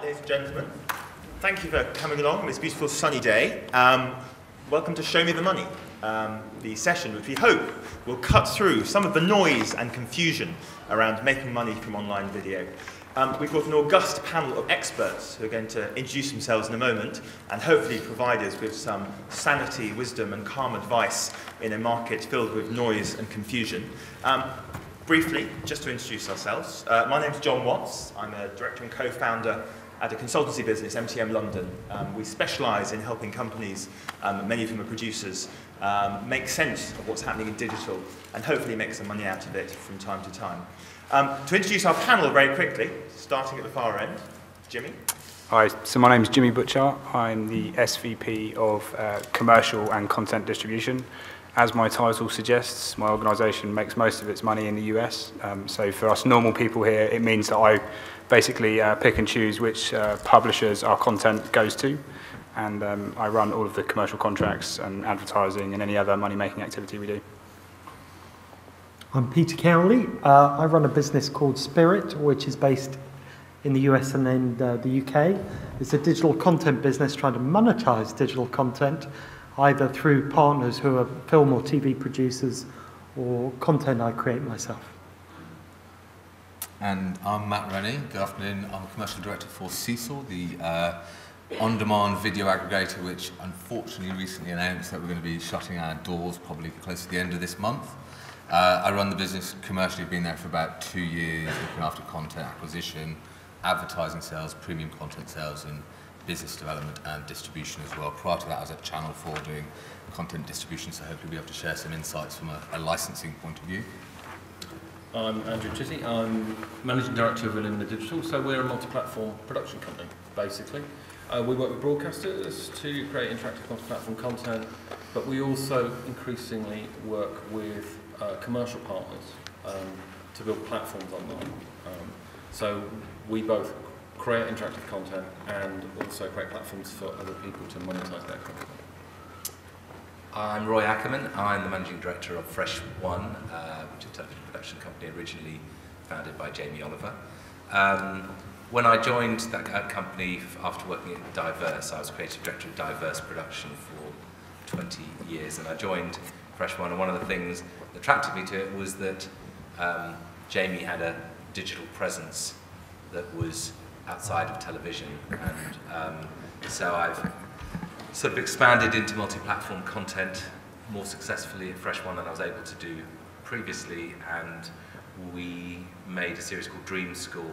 ladies and gentlemen. Thank you for coming along on this beautiful sunny day. Welcome to Show Me the Money, the session which we hope will cut through some of the noise and confusion around making money from online video. We've got an august panel of experts who are going to introduce themselves in a moment and hopefully provide us with some sanity, wisdom and calm advice in a market filled with noise and confusion. Briefly, just to introduce ourselves, my name's John Watts. I'm a director and co-founder at a consultancy business, MTM London. We specialise in helping companies, many of whom are producers, make sense of what's happening in digital and hopefully make some money out of it from time to time. To introduce our panel very quickly, starting at the far end, Jimmy. Hi, so my name is Jimmy Butcher. I'm the SVP of Commercial and Content Distribution. As my title suggests, my organisation makes most of its money in the US. So for us normal people here, it means that I basically pick and choose which publishers our content goes to. And I run all of the commercial contracts and advertising and any other money-making activity we do. I'm Peter Cowley. I run a business called Spirit, which is based in the US and then the UK. It's a digital content business trying to monetize digital content, either through partners who are film or TV producers or content I create myself. And I'm Matt Rennie. Good afternoon. I'm a commercial director for Cecil, the on-demand video aggregator, which unfortunately recently announced that we're going to be shutting our doors probably close to the end of this month. I run the business commercially, been there for about 2 years, looking after content acquisition, advertising sales, premium content sales, and business development and distribution as well. Prior to that, I was at Channel 4 doing content distribution, so hopefully we'll be able to share some insights from a licensing point of view. I'm Andrew Chitty. I'm Managing Director of Illumina Digital, so we're a multi-platform production company, basically. We work with broadcasters to create interactive multi-platform content, but we also increasingly work with commercial partners to build platforms online. So we both create interactive content and also create platforms for other people to monetize their content. I'm Roy Ackerman. I'm the Managing Director of Fresh One, which is a television production company originally founded by Jamie Oliver. When I joined that company after working at Diverse, I was Creative Director of Diverse Production for 20 years, and I joined Fresh One, and one of the things that attracted me to it was that Jamie had a digital presence that was outside of television, and so I've sort of expanded into multi-platform content more successfully at Fresh One than I was able to do previously, and we made a series called Dream School,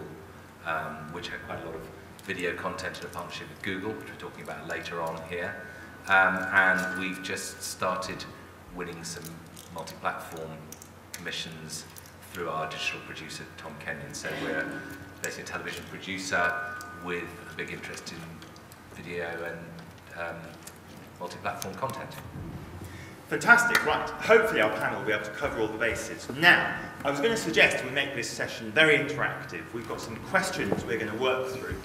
which had quite a lot of video content in a partnership with Google, which we're talking about later on here, and we've just started winning some multi-platform commissions through our digital producer Tom Kenyon. So we're basically a television producer with a big interest in video and multi-platform content. Fantastic, right. Hopefully our panel will be able to cover all the bases. Now, I was going to suggest we make this session very interactive. We've got some questions we're going to work through,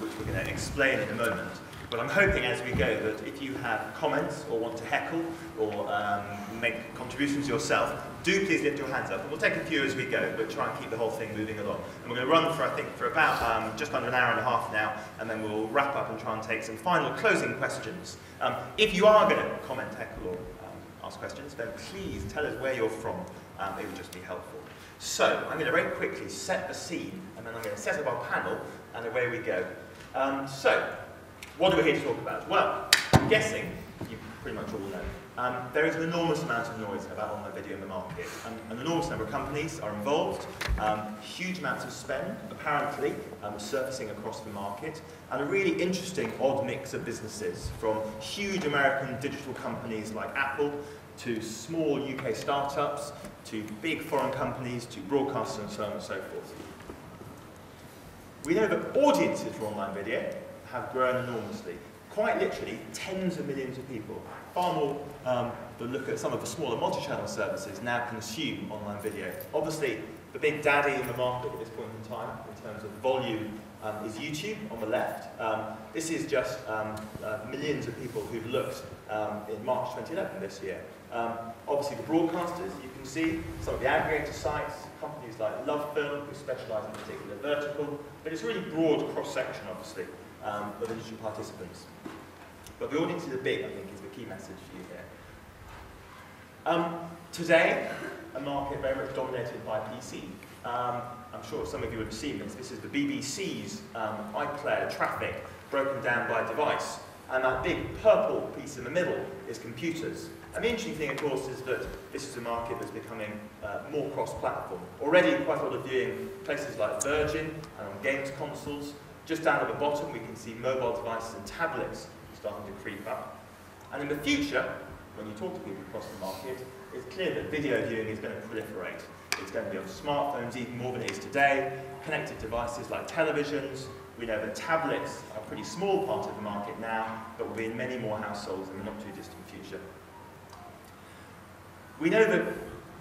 which we're going to explain in a moment. But I'm hoping as we go that if you have comments or want to heckle or make contributions yourself, do please lift your hands up. And we'll take a few as we go, but try and keep the whole thing moving along. And we're going to run for, I think, for about just under an hour and a half now, and then we'll wrap up and try and take some final closing questions. If you are going to comment, heckle, or ask questions, then please tell us where you're from. It would just be helpful. So I'm going to very quickly set the scene, and then I'm going to set up our panel, and away we go. What are we here to talk about? Well, I'm guessing you pretty much all know. There is an enormous amount of noise about online video in the market. An enormous number of companies are involved, huge amounts of spend, apparently, surfacing across the market, and a really interesting odd mix of businesses, from huge American digital companies like Apple, to small UK startups, to big foreign companies, to broadcasters, and so on and so forth. We know that audiences for online video have grown enormously. Quite literally, tens of millions of people, far more than look at some of the smaller multi-channel services, now consume online video. Obviously, the big daddy in the market at this point in time, in terms of volume, is YouTube on the left. This is just millions of people who've looked in March 2011 this year. Obviously, the broadcasters, you can see some of the aggregator sites, companies like Love Film, who specialise in a particular vertical, but it's a really broad cross-section, obviously, of industry participants. But the audience is big, I think, is the key message for you here. Today, a market very much dominated by PC. I'm sure some of you have seen this. This is the BBC's iPlayer traffic broken down by device. And that big purple piece in the middle is computers. And the interesting thing, of course, is that this is a market that's becoming more cross-platform. Already, quite a lot of viewing places like Virgin and on games consoles. Just down at the bottom, we can see mobile devices and tablets starting to creep up. And in the future, when you talk to people across the market, it's clear that video viewing is going to proliferate. It's going to be on smartphones even more than it is today, connected devices like televisions. We know that tablets are a pretty small part of the market now, but will be in many more households in the not too distant future. We know that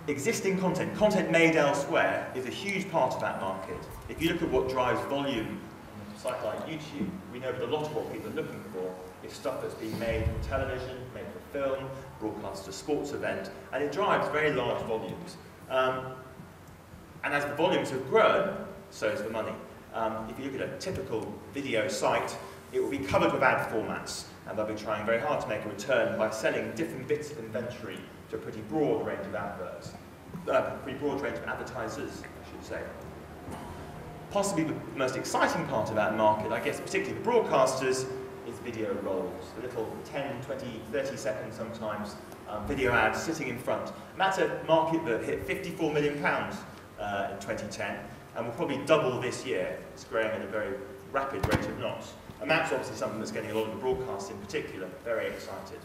existing content made elsewhere, is a huge part of that market. If you look at what drives volume on a site like YouTube, we know that a lot of what people are looking for is stuff that's being made for television, made for film, broadcast to a sports event, and it drives very large volumes. And as the volumes have grown, so has the money. If you look at a typical video site, it will be covered with ad formats, and they'll be trying very hard to make a return by selling different bits of inventory to a pretty broad range of advertisers, I should say. Possibly the most exciting part of that market, I guess particularly the broadcasters, is video rolls. The little 10, 20, 30 seconds sometimes video ads sitting in front. And that's a market that hit £54 million in 2010, and will probably double this year. It's growing at a very rapid rate of knots. And that's obviously something that's getting a lot of the broadcasts in particular very excited.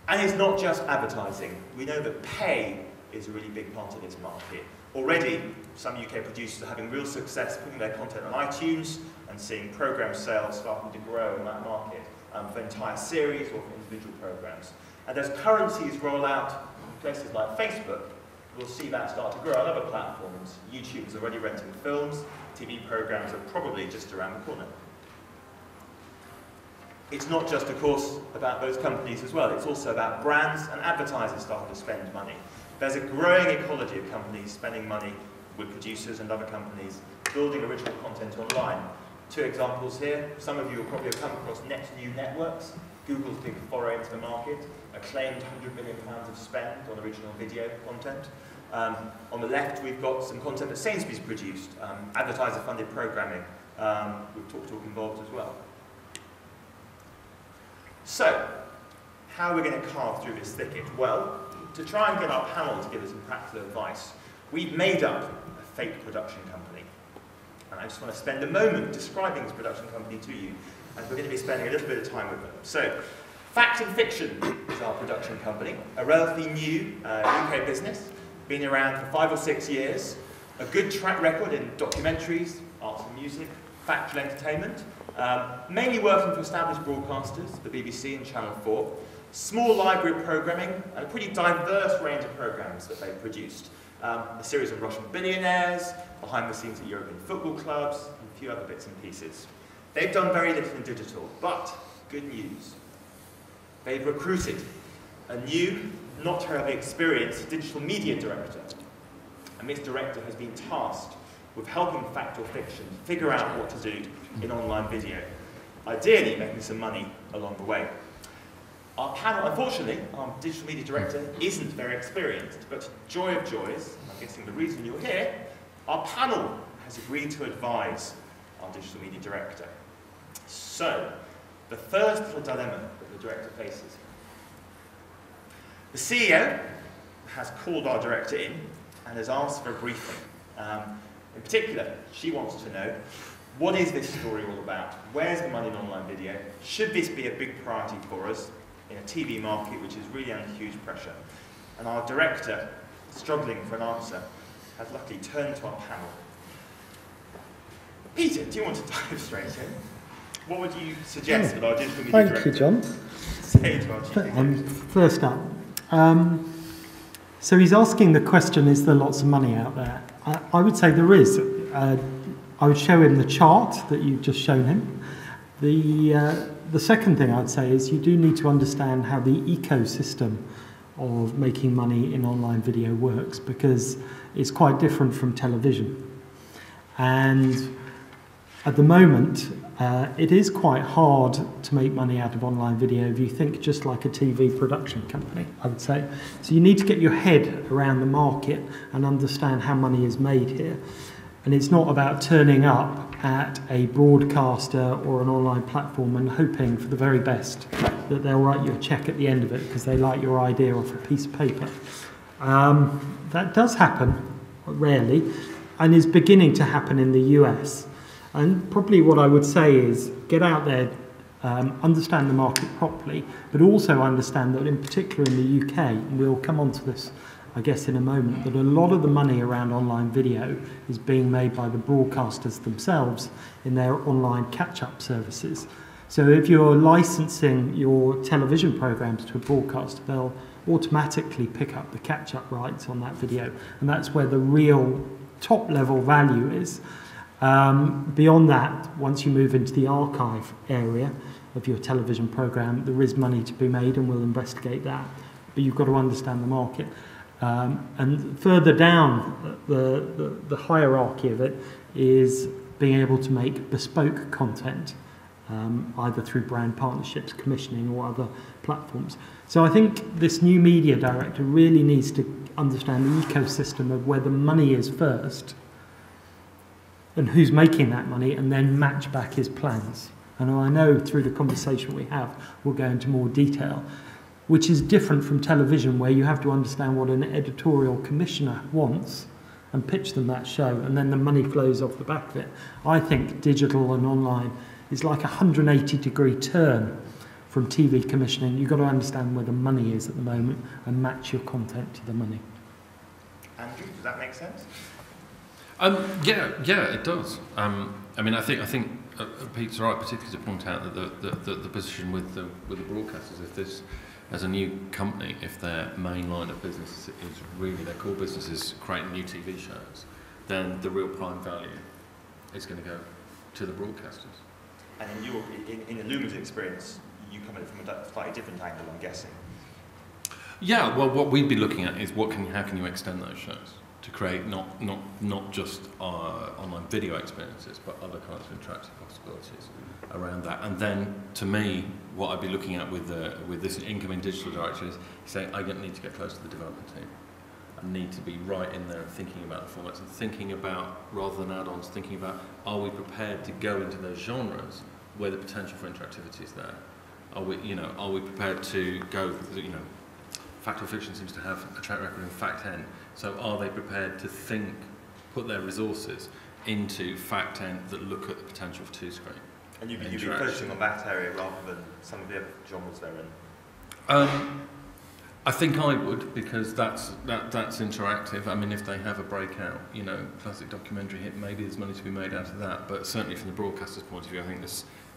And it's not just advertising. We know that pay is a really big part of this market. Already, some UK producers are having real success putting their content on iTunes and seeing programme sales starting to grow in that market for entire series or for individual programmes. And as currencies roll out in places like Facebook, we'll see that start to grow on other platforms. YouTube is already renting films, TV programmes are probably just around the corner. It's not just, of course, about those companies as well, it's also about brands and advertisers starting to spend money. There's a growing ecology of companies spending money with producers and other companies building original content online. Two examples here. Some of you will probably have come across Net New Networks, Google's big foray into the market, a claimed £100 million of spend on original video content. On the left, we've got some content that Sainsbury's produced, advertiser-funded programming, with TalkTalk involved as well. So, how are we going to carve through this thicket? Well, to try and get our panel to give us some practical advice, we've made up a fake production company. And I just want to spend a moment describing this production company to you, as we're going to be spending a little bit of time with them. So, Fact and Fiction is our production company, a relatively new UK business, been around for 5 or 6 years, a good track record in documentaries, arts and music, factual entertainment, mainly working for established broadcasters, the BBC and Channel 4, small library of programming, and a pretty diverse range of programmes that they've produced. A series of Russian billionaires, behind the scenes at European football clubs, and a few other bits and pieces. They've done very little in digital, but good news. They've recruited a new, not terribly experienced digital media director. And this director has been tasked with helping Fact or Fiction figure out what to do in online video, ideally making some money along the way. Our panel, unfortunately, our digital media director isn't very experienced, but joy of joys, I'm guessing the reason you're here, our panel has agreed to advise our digital media director. So, the first little dilemma that the director faces. The CEO has called our director in and has asked for a briefing. In particular, she wants to know, what is this story all about? Where's the money in online video? Should this be a big priority for us in a TV market which is really under huge pressure? And our director, struggling for an answer, has luckily turned to our panel. Peter, do you want to dive straight in? What would you suggest that our digital media director Thank you, John. say to our chief executive? First up, so he's asking the question, is there lots of money out there? I would say there is. I would show him the chart that you've just shown him. The second thing I'd say is you do need to understand how the ecosystem of making money in online video works, because it's quite different from television. And at the moment, it is quite hard to make money out of online video if you think just like a TV production company, I would say. So you need to get your head around the market and understand how money is made here. And it's not about turning up at a broadcaster or an online platform and hoping for the very best that they'll write you a check at the end of it because they like your idea off a piece of paper. That does happen, rarely, and is beginning to happen in the US. And probably what I would say is get out there, understand the market properly, but also understand that in particular in the UK, and we'll come on to this I guess in a moment, that a lot of the money around online video is being made by the broadcasters themselves in their online catch-up services. So if you're licensing your television programs to a broadcaster, they'll automatically pick up the catch-up rights on that video, and that's where the real top-level value is. Beyond that, once you move into the archive area of your television program, there is money to be made, and we'll investigate that. But you've got to understand the market. And further down the hierarchy of it is being able to make bespoke content, either through brand partnerships, commissioning, or other platforms. So I think this new media director really needs to understand the ecosystem of where the money is first, and who's making that money, and then match back his plans. And I know through the conversation we have, we'll go into more detail, which is different from television, where you have to understand what an editorial commissioner wants and pitch them that show, and then the money flows off the back of it. I think digital and online is like a 180-degree turn from TV commissioning. You've got to understand where the money is at the moment and match your content to the money. Andrew, does that make sense? Yeah, it does. I mean, I think Pete's right, particularly to point out that the position with the broadcasters, if this, as a new company, if their main line of business is really their core business is creating new TV shows, then the real prime value is going to go to the broadcasters. And in Illumina's experience, you come in from a slightly different angle, I'm guessing. Yeah, well, what we'd be looking at is how can you extend those shows to create not just online video experiences, but other kinds of interactive possibilities around that. And then, to me, what I'd be looking at with this incoming digital director is saying, I need to get close to the development team. I need to be right in there thinking about the formats and thinking about, rather than add-ons, thinking about, are we prepared to go into those genres where the potential for interactivity is there? Are we prepared to go, fact or fiction seems to have a track record in fact end, so are they prepared to put their resources into fact end that look at the potential for two-screen? And you'd be focusing on that area rather than some of the other genres they're in? I think I would, because that's interactive. I mean, if they have a breakout, classic documentary hit, maybe there's money to be made out of that. But certainly from the broadcaster's point of view, I think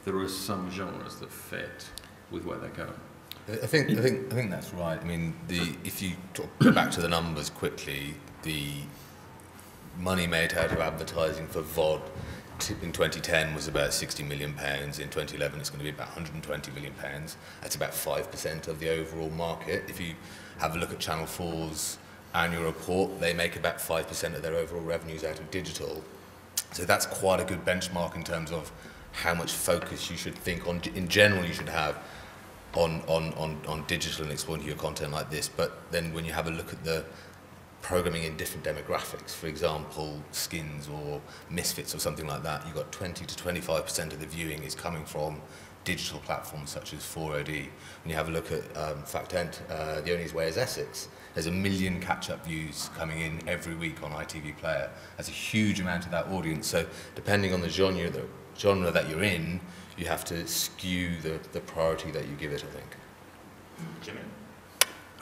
there are some genres that fit with where they're going. I think that's right. I mean, if you go back to the numbers quickly, the money made out of advertising for VOD in 2010 was about £60 million. In 2011, it's going to be about £120 million. That's about 5% of the overall market. If you have a look at Channel 4's annual report, they make about 5% of their overall revenues out of digital. So that's quite a good benchmark in terms of how much focus you should think on, in general, you should have on digital and exploiting your content like this. But then when you have a look at the programming in different demographics, for example, Skins or Misfits or something like that, you've got 20 to 25% of the viewing is coming from digital platforms such as 4OD. When you have a look at Fact End, The Only Way is Essex, there's 1 million catch-up views coming in every week on ITV Player. That's a huge amount of that audience. So depending on the genre that you're in, you have to skew the priority that you give it, I think. Jimmy?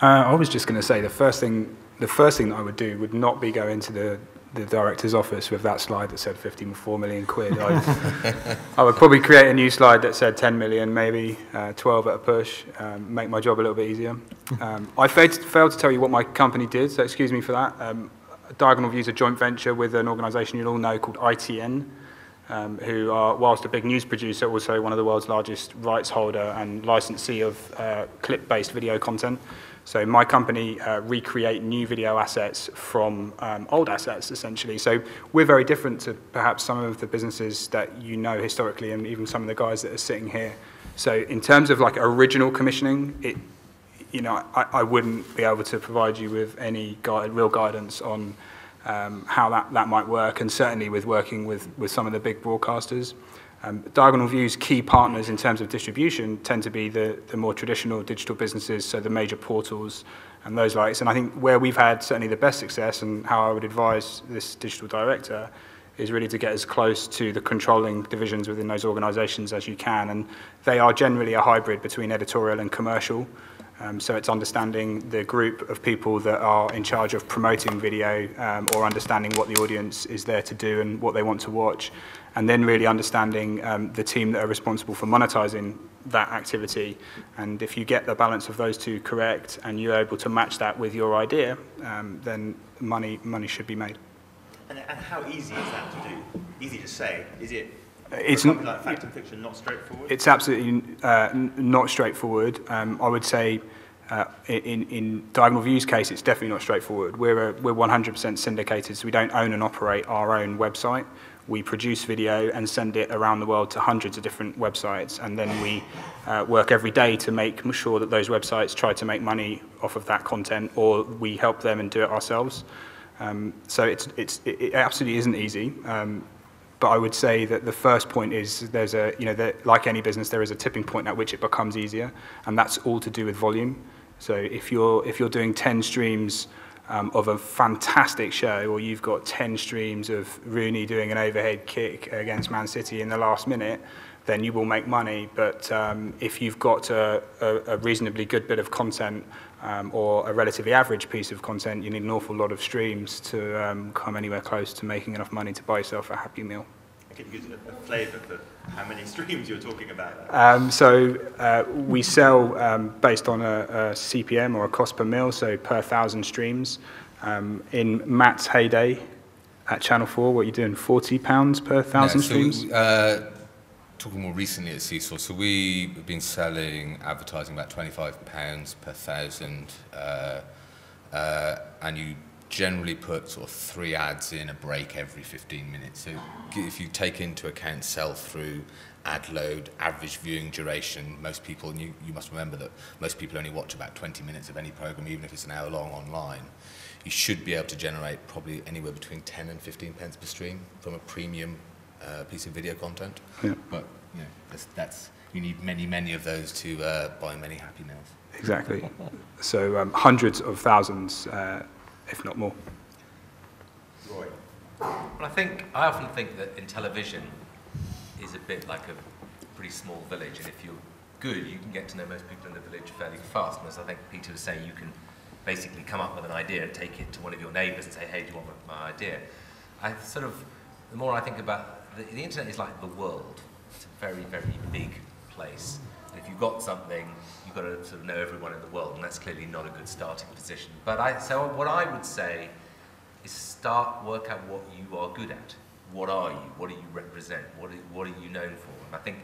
I was just going to say the first thing that I would do would not be go into the director's office with that slide that said 54 million quid. I would probably create a new slide that said 10 million, maybe 12 at a push, make my job a little bit easier. I failed to tell you what my company did, so excuse me for that. Diagonal View is a joint venture with an organisation you'll all know called ITN, who are, whilst a big news producer, also one of the world's largest rights holder and licensee of clip-based video content. So my company recreate new video assets from old assets, essentially. So we're very different to perhaps some of the businesses that you know historically, and even some of the guys that are sitting here. So in terms of like original commissioning, I wouldn't be able to provide you with any real guidance on how that might work, and certainly with working with some of the big broadcasters. Diagonal View's key partners in terms of distribution tend to be the more traditional digital businesses, so the major portals and those likes. And I think where we've had certainly the best success, and how I would advise this digital director, is really to get as close to the controlling divisions within those organisations as you can. And they are generally a hybrid between editorial and commercial. So it's understanding the group of people that are in charge of promoting video, or understanding what the audience is there to do and what they want to watch, and then really understanding the team that are responsible for monetising that activity. And if you get the balance of those two correct and you're able to match that with your idea, then money should be made. And how easy is that to do? Easy to say. Is it? It's something like fact and fiction not straightforward? It's absolutely not straightforward. I would say in Diagonal View's case, it's definitely not straightforward. We're 100% syndicated, so we don't own and operate our own website. We produce video and send it around the world to hundreds of different websites, and then we work every day to make sure that those websites try to make money off of that content, or we help them and do it ourselves. So it absolutely isn't easy. But I would say that the first point is like any business, there is a tipping point at which it becomes easier, and that's all to do with volume. So if you're doing 10 streams of a fantastic show, or you've got 10 streams of Rooney doing an overhead kick against Man City in the last minute, then you will make money. But if you've got a reasonably good bit of content, or a relatively average piece of content, you need an awful lot of streams to come anywhere close to making enough money to buy yourself a Happy Meal. Can you give us a flavour for how many streams you're talking about? We sell based on a CPM, or a cost per mil, so per 1,000 streams. In Matt's heyday at Channel 4, what are you doing, £40 per 1,000 streams? Talking more recently at Seesaw, so we've been selling advertising about £25 per 1,000, and you generally put sort of 3 ads in a break every 15 minutes. So if you take into account sell-through, ad load, average viewing duration, most people, and you must remember that most people only watch about 20 minutes of any programme, even if it's an hour long online, you should be able to generate probably anywhere between 10 and 15 pence per stream from a premium piece of video content. Yeah. But that's you need many of those to buy many Happy Meals. Exactly. So hundreds of thousands, if not more. Roy. Well, I often think that in television is a bit like a pretty small village, and if you're good, you can get to know most people in the village fairly fast. And as I think Peter was saying, you can basically come up with an idea and take it to one of your neighbours and say, hey, do you want my idea? The more I think about the internet is like the world. It's a very, very big place. And if you've got something, you've got to sort of know everyone in the world, and that's clearly not a good starting position. So what I would say is work out what you are good at. What are you? What do you represent? What are you known for? And I think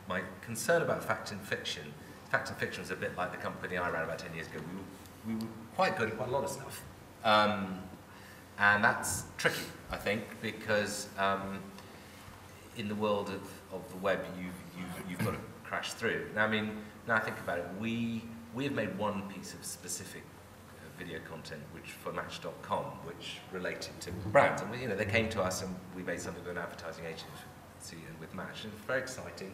my concern about fact and fiction was a bit like the company I ran about 10 years ago. We were quite good at quite a lot of stuff. And that's tricky, I think, because in the world of the web, you've got to crash through. Now, now I think about it, we have made one piece of specific video content, which for Match.com, which related to brands, and they came to us and we made something with an advertising agency and with Match, and it was very exciting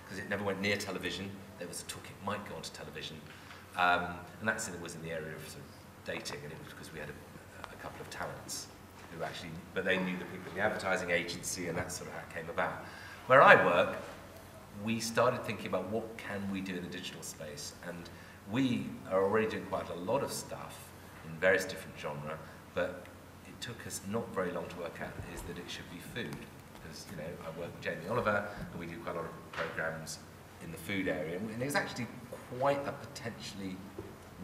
because it never went near television. There was a talk it might go onto television, and that's it was in the area of sort of dating, and it was because we had a couple of talents who actually, but they knew the people in the advertising agency, and that's sort of how it came about. Where I work, we started thinking about what can we do in the digital space, and we are already doing quite a lot of stuff in various different genres, but it took us not very long to work out is that it should be food. Because, I work with Jamie Oliver, and we do quite a lot of programs in the food area, and it was actually quite a potentially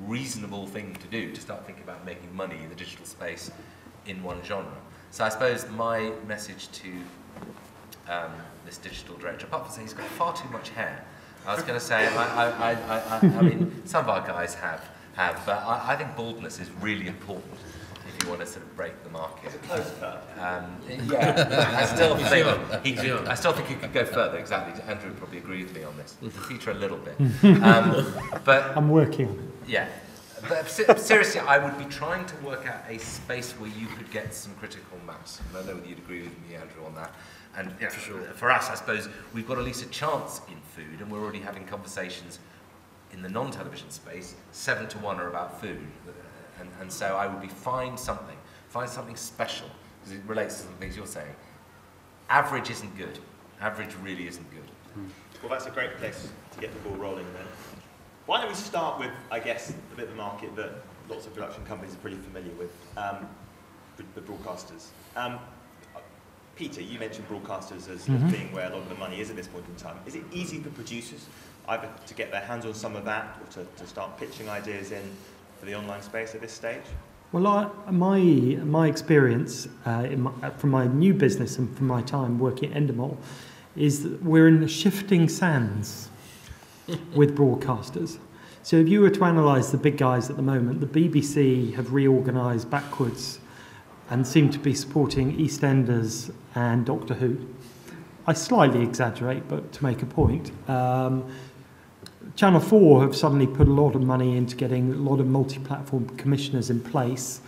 reasonable thing to do, to start thinking about making money in the digital space in one genre. So I suppose my message to this digital director, apart from saying he's got far too much hair, I was going to say, some of our guys have have. But I think baldness is really important if you want to sort of break the market. Yeah, I still think he could go further. Exactly, Andrew would probably agree with me on this. Feature a little bit, but I'm working on it. Yeah, but seriously, I would be trying to work out a space where you could get some critical mass. And I know whether you'd agree with me, Andrew, on that. And yeah, for us, I suppose we've got at least a chance in food, and we're already having conversations in the non-television space. 7 to 1 are about food. And so I would be find something special, because it relates to some things you're saying. Average isn't good. Average really isn't good. Well, that's a great place to get the ball rolling then. Why don't we start with, I guess, the bit of the market that lots of production companies are pretty familiar with, the broadcasters. Peter, you mentioned broadcasters as being where a lot of the money is at this point in time. Is it easy for producers either to get their hands on some of that or to start pitching ideas in for the online space at this stage? Well, my experience from my new business and from my time working at Endemol is that we're in shifting sands with broadcasters. So if you were to analyse the big guys at the moment, the BBC have reorganised backwards and seem to be supporting EastEnders and Doctor Who. I slightly exaggerate, but to make a point. Channel 4 have suddenly put a lot of money into getting a lot of multi-platform commissioners in place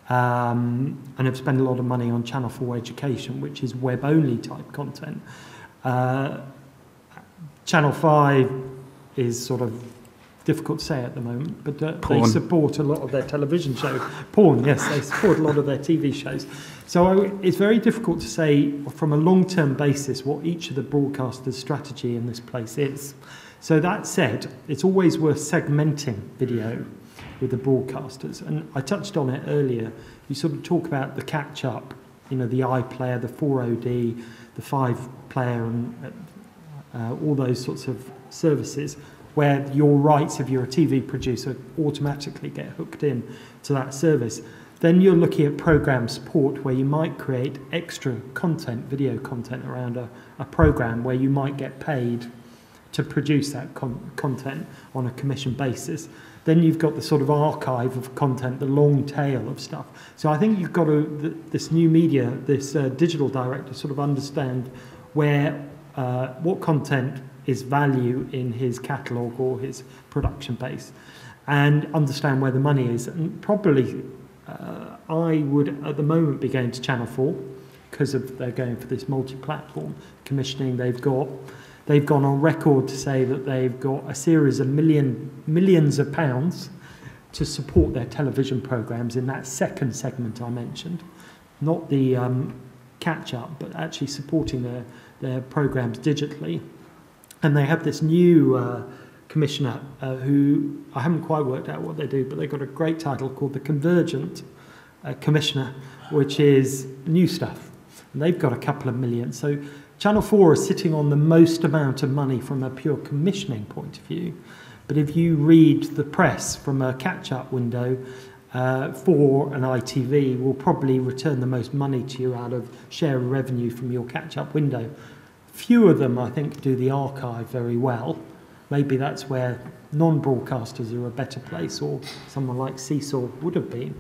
and have spent a lot of money on Channel 4 Education, which is web-only type content. Channel 5 is sort of difficult to say at the moment, but they support a lot of their television shows. Porn, yes, they support a lot of their TV shows. So it's very difficult to say from a long-term basis what each of the broadcasters' strategy in this place is. So that said, it's always worth segmenting video with the broadcasters. And I touched on it earlier. You sort of talk about the catch-up, you know, the iPlayer, the 4OD, the 5-player, and all those sorts of services where your rights, if you're a TV producer, automatically get hooked in to that service. Then you're looking at program support where you might create extra content, video content around a program where you might get paid to produce that content on a commission basis. Then you've got the sort of archive of content, the long tail of stuff. So I think you've got to, this new media, this digital director sort of understand where, what content is value in his catalogue or his production base and understand where the money is. And probably I would at the moment be going to Channel 4 because they're going for this multi-platform commissioning. They've gone on record to say that they've got a series of millions of pounds to support their television programmes in that second segment I mentioned. Not the catch-up, but actually supporting their programmes digitally. And they have this new commissioner who, I haven't quite worked out what they do, but they've got a great title called the Convergent Commissioner, which is new stuff. And they've got a couple of million. So Channel 4 is sitting on the most amount of money from a pure commissioning point of view. But if you read the press from a catch-up window, 4 and ITV will probably return the most money to you out of share of revenue from your catch-up window. Few of them, I think, do the archive very well. Maybe that's where non-broadcasters are a better place, or someone like Seesaw would have been.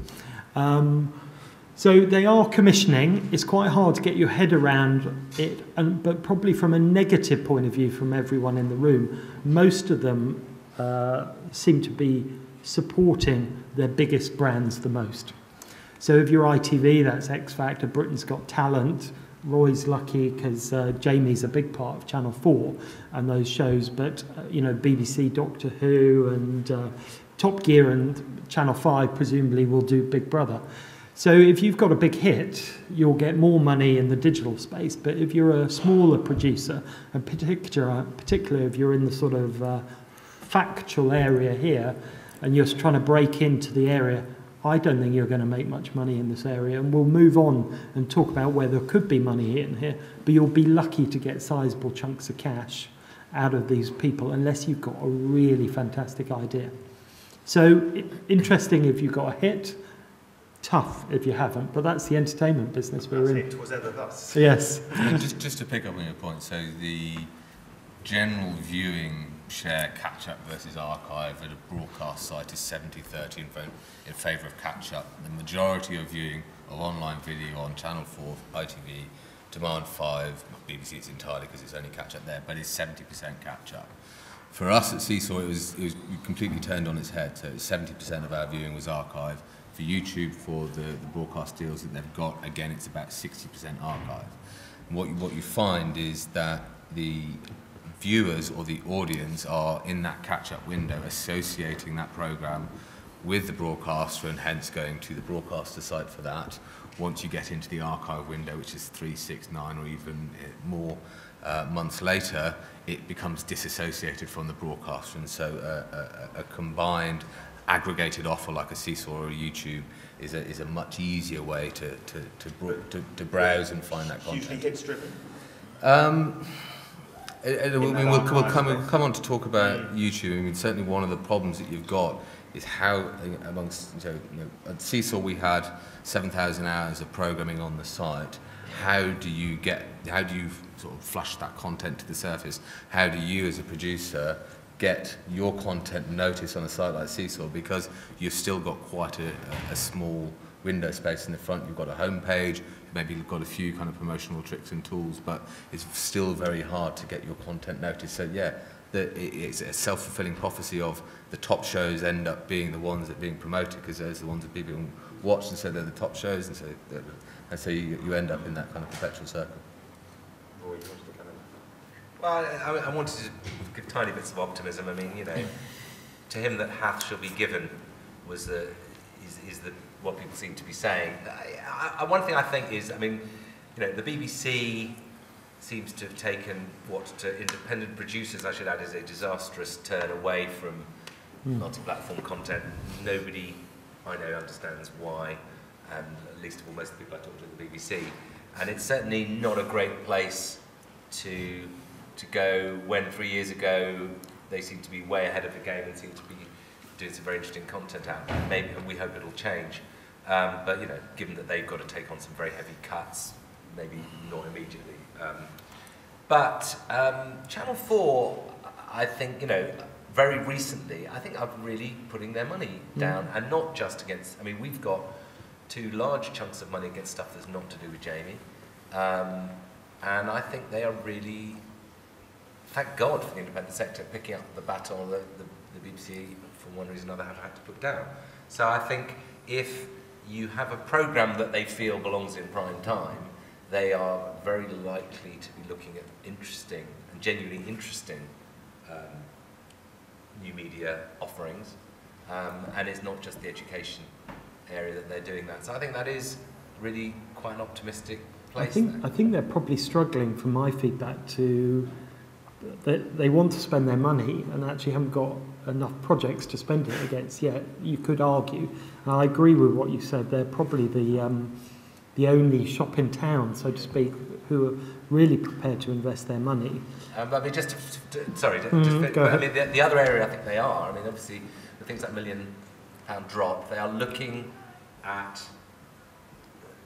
So they are commissioning. It's quite hard to get your head around it, but probably from a negative point of view from everyone in the room, most of them seem to be supporting their biggest brands the most. So if you're ITV, that's X Factor, Britain's Got Talent. Roy's lucky because Jamie's a big part of Channel 4 and those shows, but you know, BBC Doctor Who and Top Gear and Channel 5 presumably will do Big Brother. So if you've got a big hit, you'll get more money in the digital space. But if you're a smaller producer, and particularly if you're in the sort of factual area here, and you're trying to break into the area, I don't think you're going to make much money in this area. And we'll move on and talk about where there could be money in here. But you'll be lucky to get sizable chunks of cash out of these people unless you've got a really fantastic idea. So interesting if you've got a hit. Tough if you haven't, but that's the entertainment business we're in. It was ever thus. Yes. Just to pick up on your point, so the general viewing share catch-up versus archive at a broadcast site is 70-30 in favour of catch-up. The majority of viewing of online video on Channel 4, ITV, Demand 5, BBC it's entirely because it's only catch-up there, but it's 70% catch-up. For us at Seesaw, it was completely turned on its head. So 70% of our viewing was archive. For YouTube, for the broadcast deals that they've got, again, it's about 60% archive. And what you find is that the viewers or the audience are in that catch-up window associating that programme with the broadcaster and hence going to the broadcaster site for that. Once you get into the archive window, which is 3, 6, 9 or even more months later, it becomes disassociated from the broadcaster, and so a combined aggregated offer like a Seesaw or a YouTube is a much easier way to browse and find that content. Hugely hits driven. We'll come on to talk about YouTube. I mean, certainly one of the problems that you've got is how, amongst, at Seesaw we had 7,000 hours of programming on the site. How do you sort of flush that content to the surface? How do you, as a producer, get your content noticed on a site like Seesaw? Because you've still got quite a small window space in the front. You've got a home page, maybe you've got a few kind of promotional tricks and tools, but it's still very hard to get your content noticed. So yeah, it's a self-fulfilling prophecy of the top shows end up being the ones that are being promoted because those are the ones that people watch, and so they're the top shows, and so you end up in that kind of perpetual circle. Well, I wanted to give tiny bits of optimism. I mean, to him that hath shall be given is what people seem to be saying. One thing I think is, I mean, the BBC seems to have taken what to independent producers, I should add, is a disastrous turn away from multi-platform content. Nobody I know understands why, and least of all most of the people I talk to at the BBC. And it's certainly not a great place to go when 3 years ago they seem to be way ahead of the game and seem to be doing some very interesting content out there. Maybe, and we hope it'll change. But given that they've got to take on some very heavy cuts, maybe not immediately. But Channel 4, I think, very recently, I think are really putting their money down, and not just against. I mean, we've got 2 large chunks of money against stuff that's not to do with Jamie, and I think they are really. Thank God for the independent sector picking up the baton that the BBC, for one reason or another, have had to put down. So I think if you have a programme that they feel belongs in prime time, they are very likely to be looking at interesting and genuinely interesting new media offerings. And it's not just the education area that they're doing that. So I think that is really quite an optimistic place. I think they're probably struggling, from my feedback, they want to spend their money and actually haven't got enough projects to spend it against yet. You could argue, and I agree with what you said, they're probably the only shop in town, so to speak, who are really prepared to invest their money. I mean, go ahead. I mean, the other area I think they are, I mean, obviously, the things like £1 million drop, they are looking at,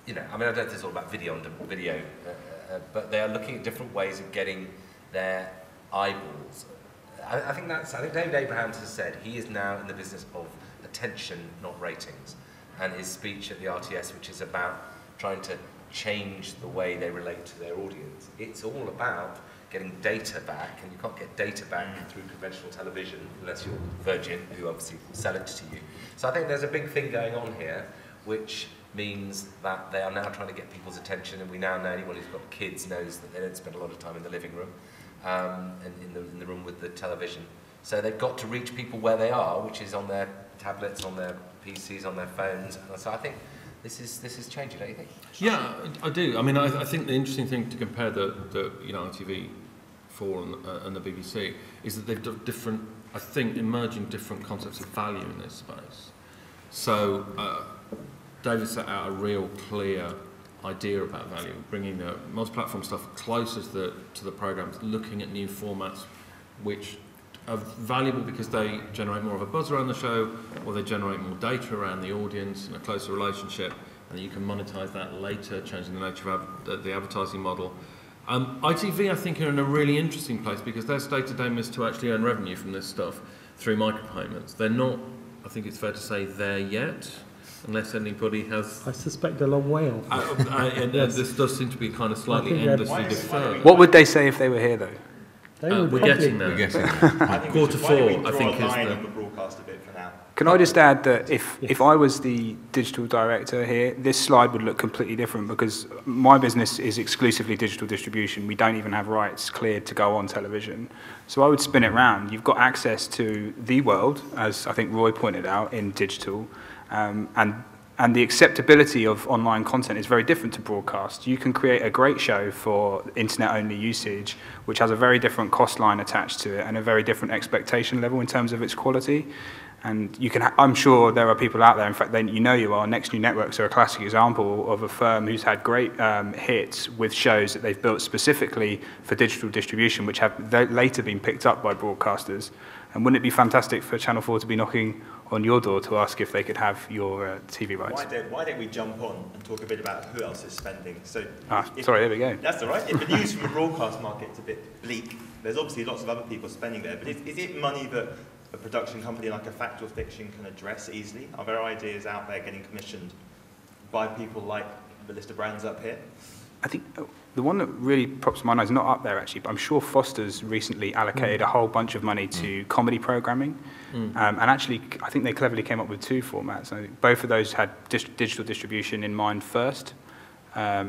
I mean, I don't know if this is all about video, but they are looking at different ways of getting their eyeballs. I think David Abrahams has said he is now in the business of attention, not ratings. And his speech at the RTS, which is about trying to change the way they relate to their audience, it's all about getting data back, and you can't get data back through conventional television unless you're Virgin, who obviously sell it to you. So I think there's a big thing going on here, which means that they are now trying to get people's attention, and we now know anyone who's got kids knows that they don't spend a lot of time in the living room, and in the room with the television. So they've got to reach people where they are, which is on their tablets, on their PCs, on their phones. And so I think this is changing, don't you think? Yeah, I do. I mean, I think the interesting thing to compare the ITV4 and the BBC is that they've done different, I think, emerging different concepts of value in this space. So David set out a real clear idea about value, bringing the multi-platform stuff closer to the programmes, looking at new formats which are valuable because they generate more of a buzz around the show, or they generate more data around the audience and a closer relationship, and you can monetize that later, changing the nature of the advertising model. ITV, I think, are in a really interesting place because their stated aim is to actually earn revenue from this stuff through micropayments. They're not, I think it's fair to say, there yet, unless anybody has... I suspect a long way off. And Yes. this does seem to be kind of slightly think endlessly deferred. What would they say if they were here, though? They would We're probably- getting there. We're getting I think Quarter why don't we four, I draw think, a is line the- on the broadcast a bit for now. Can I just add that if I was the digital director here, this slide would look completely different because my business is exclusively digital distribution. We don't even have rights cleared to go on television. So I would spin it round. You've got access to the world, as I think Roy pointed out, in digital, and the acceptability of online content is very different to broadcast. You can create a great show for internet-only usage, which has a very different cost line attached to it and a very different expectation level in terms of its quality. And you can, I'm sure there are people out there, in fact, you know you are, Next New Networks are a classic example of a firm who's had great hits with shows that they've built specifically for digital distribution, which have later been picked up by broadcasters. And wouldn't it be fantastic for Channel 4 to be knocking on your door to ask if they could have your TV rights? Why don't we jump on and talk a bit about who else is spending? So, sorry, there we go. That's all right. If the news from the broadcast market's a bit bleak, there's obviously lots of other people spending there. But is it money that a production company like a Fact or Fiction can address easily? Are there ideas out there getting commissioned by people like the list of brands up here? I think the one that really pops to my mind is not up there actually, but I'm sure Foster's recently allocated a whole bunch of money to comedy programming. And actually, I think they cleverly came up with two formats. I think both of those had digital distribution in mind first. I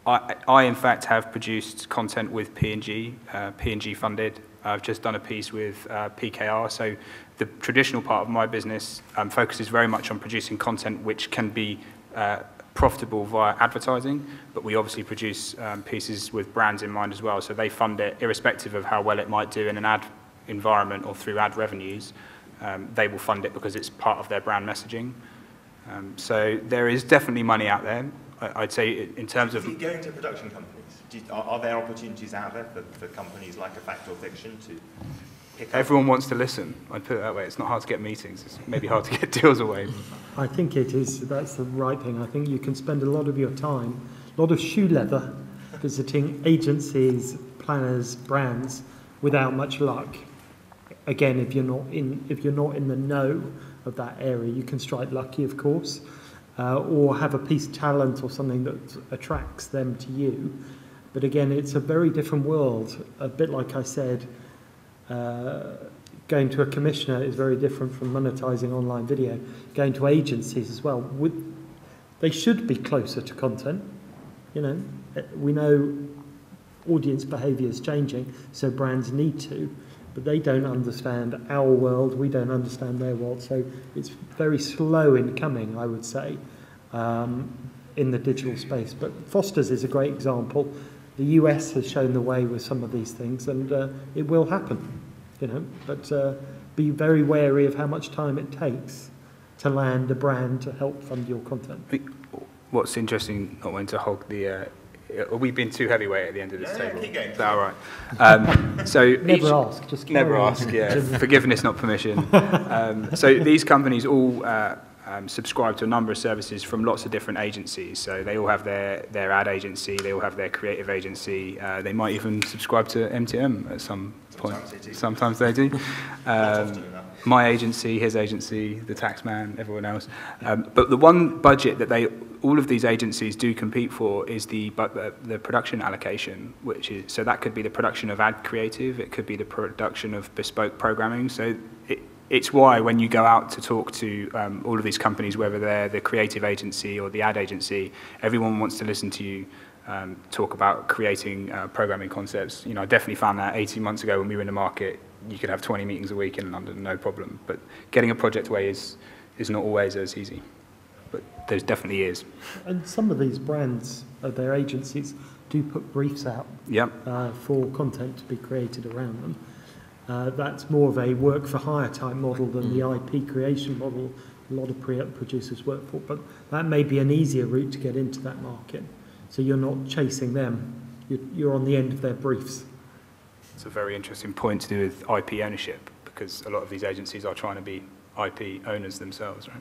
in fact, have produced content with P&G, P&G funded. I've just done a piece with PKR. So the traditional part of my business focuses very much on producing content which can be profitable via advertising, but we obviously produce pieces with brands in mind as well. So they fund it irrespective of how well it might do in an ad environment or through ad revenues. They will fund it because it's part of their brand messaging. So there is definitely money out there. I'd say in terms of... Going to production companies, are there opportunities out there for companies like a Fact or Fiction to pick up? Everyone wants to listen, I'd put it that way. It's not hard to get meetings, it's maybe hard to get deals away. I think it is, that's the right thing. I think you can spend a lot of your time, a lot of shoe leather, visiting agencies, planners, brands, without much luck. Again, if you're not in the know of that area, you can strike lucky, of course, or have a piece of talent or something that attracts them to you. But again, it's a very different world. A bit like I said, going to a commissioner is very different from monetizing online video. Going to agencies as well, they should be closer to content. You know, we know audience behavior is changing, so brands need to, but they don't understand our world, we don't understand their world, so it's very slow in coming, I would say, in the digital space. But Foster's is a great example. The US has shown the way with some of these things, and it will happen, you know, but be very wary of how much time it takes to land a brand to help fund your content. What's interesting, not wanting to hog the... are we being too heavyweight at the end of this table? Keep going. Is that all right? So Never ask, just never carry on. ask, yeah. Forgiveness, not permission. So these companies all subscribe to a number of services from lots of different agencies. So they all have their ad agency, they all have their creative agency. They might even subscribe to MTM at some point. Sometimes they do. My agency, his agency, the tax man, everyone else. But the one budget that all of these agencies do compete for is the production allocation, which is, so that could be the production of ad creative, it could be the production of bespoke programming. So it's why when you go out to talk to all of these companies, whether they're the creative agency or the ad agency, everyone wants to listen to you talk about creating programming concepts. You know, I definitely found that 18 months ago when we were in the market, you could have 20 meetings a week in London, no problem. But getting a project away is not always as easy. But there definitely is. And some of these brands, their agencies, do put briefs out for content to be created around them. That's more of a work-for-hire type model than the IP creation model a lot of producers work for. But that may be an easier route to get into that market. So you're not chasing them. You're on the end of their briefs. It's a very interesting point to do with IP ownership, because a lot of these agencies are trying to be IP owners themselves, right?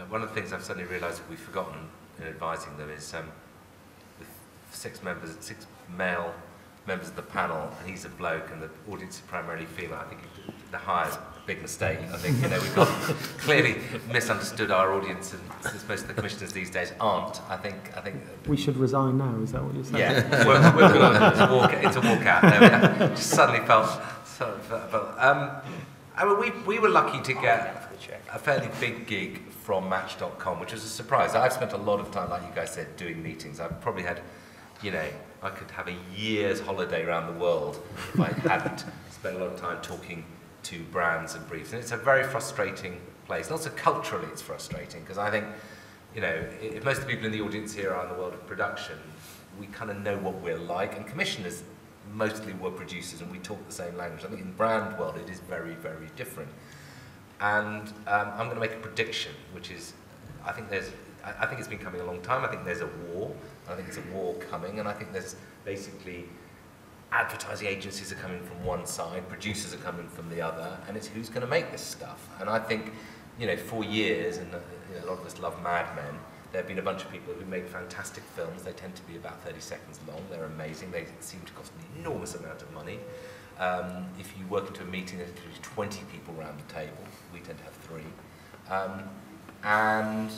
One of the things I've suddenly realised we've forgotten in advising them is six male members of the panel, and he's a bloke, and the audience is primarily female. I think the hire's a big mistake. I think we've got clearly misunderstood our audience, and since most of the commissioners these days aren't. I think we should resign now. Is that what you're saying? Yeah, we're good on it. It's a walkout. There we go. Just suddenly felt. I mean, we were lucky to get a fairly big gig from Match.com, which was a surprise. I've spent a lot of time, like you guys said, doing meetings. I've probably had, I could have a year's holiday around the world if I hadn't spent a lot of time talking to brands and briefs. And it's a very frustrating place. And also culturally it's frustrating, because I think, if most of the people in the audience here are in the world of production, we kind of know what we're like. And commissioners mostly were producers, and we talk the same language. I think in the brand world it is very, very different. And I'm going to make a prediction, which is, I think it's been coming a long time. I think there's a war. I think there's a war coming, and I think there's basically advertising agencies are coming from one side, producers are coming from the other, and it's who's going to make this stuff. And I think, for years, and a lot of us love Mad Men, there have been a bunch of people who make fantastic films. They tend to be about 30 seconds long. They're amazing. They seem to cost an enormous amount of money. If you work into a meeting, there's usually 20 people around the table. We tend to have 3. And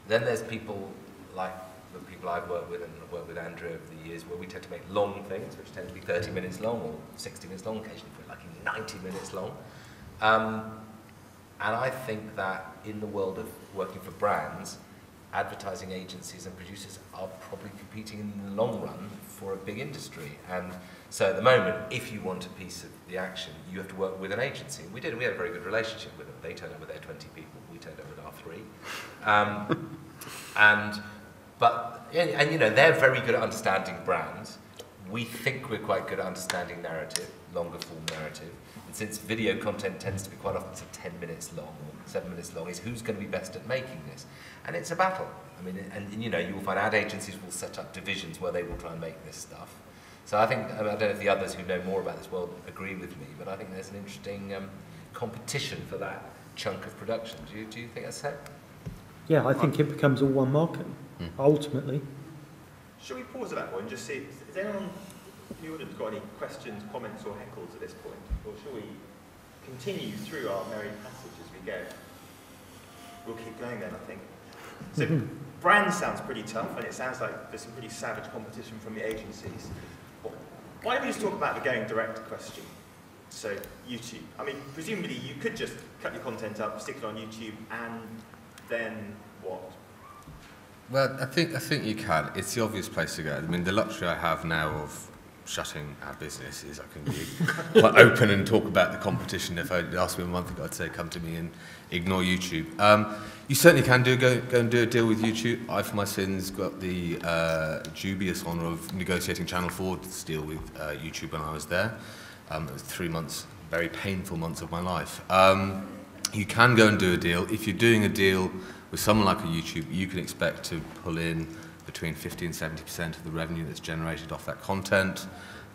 then there's people like the people I've worked with, and I've worked with Andrew over the years, where we tend to make long things, which tend to be 30 minutes long or 60 minutes long, occasionally we're like 90 minutes long. And I think that in the world of working for brands, advertising agencies and producers are probably competing in the long run for a big industry. And so at the moment, if you want a piece of the action, you have to work with an agency. We did, and we had a very good relationship with them. They turned up with their 20 people, we turned up with our 3. And they're very good at understanding brands. We think we're quite good at understanding narrative, longer form narrative. And since video content tends to be quite often 10 minutes long or 7 minutes long, is who's going to be best at making this? And it's a battle. I mean, you will find ad agencies will set up divisions where they will try and make this stuff. So I think, I don't know if the others who know more about this world agree with me, but I think there's an interesting competition for that chunk of production. Do you think that's so? Yeah, I think it becomes all one market, ultimately. Shall we pause at that point and just see, has anyone in the audience got any questions, comments or heckles at this point? Or shall we continue through our merry passage as we go? We'll keep going then, I think. So brand sounds pretty tough, and it sounds like there's some pretty savage competition from the agencies. Why don't we just talk about the going direct question? So YouTube. I mean, presumably you could just cut your content up, stick it on YouTube, and then what? Well, I think you can. It's the obvious place to go. I mean, the luxury I have now of shutting our business is I can be quite open and talk about the competition. If I'd asked me a month ago, I'd say come to me and ignore YouTube. You certainly can go and do a deal with YouTube. I, for my sins, got the dubious honour of negotiating Channel 4's deal with YouTube when I was there. It was 3 months, very painful months of my life. You can go and do a deal. If you're doing a deal with someone like a YouTube, you can expect to pull in between 50 and 70% of the revenue that's generated off that content.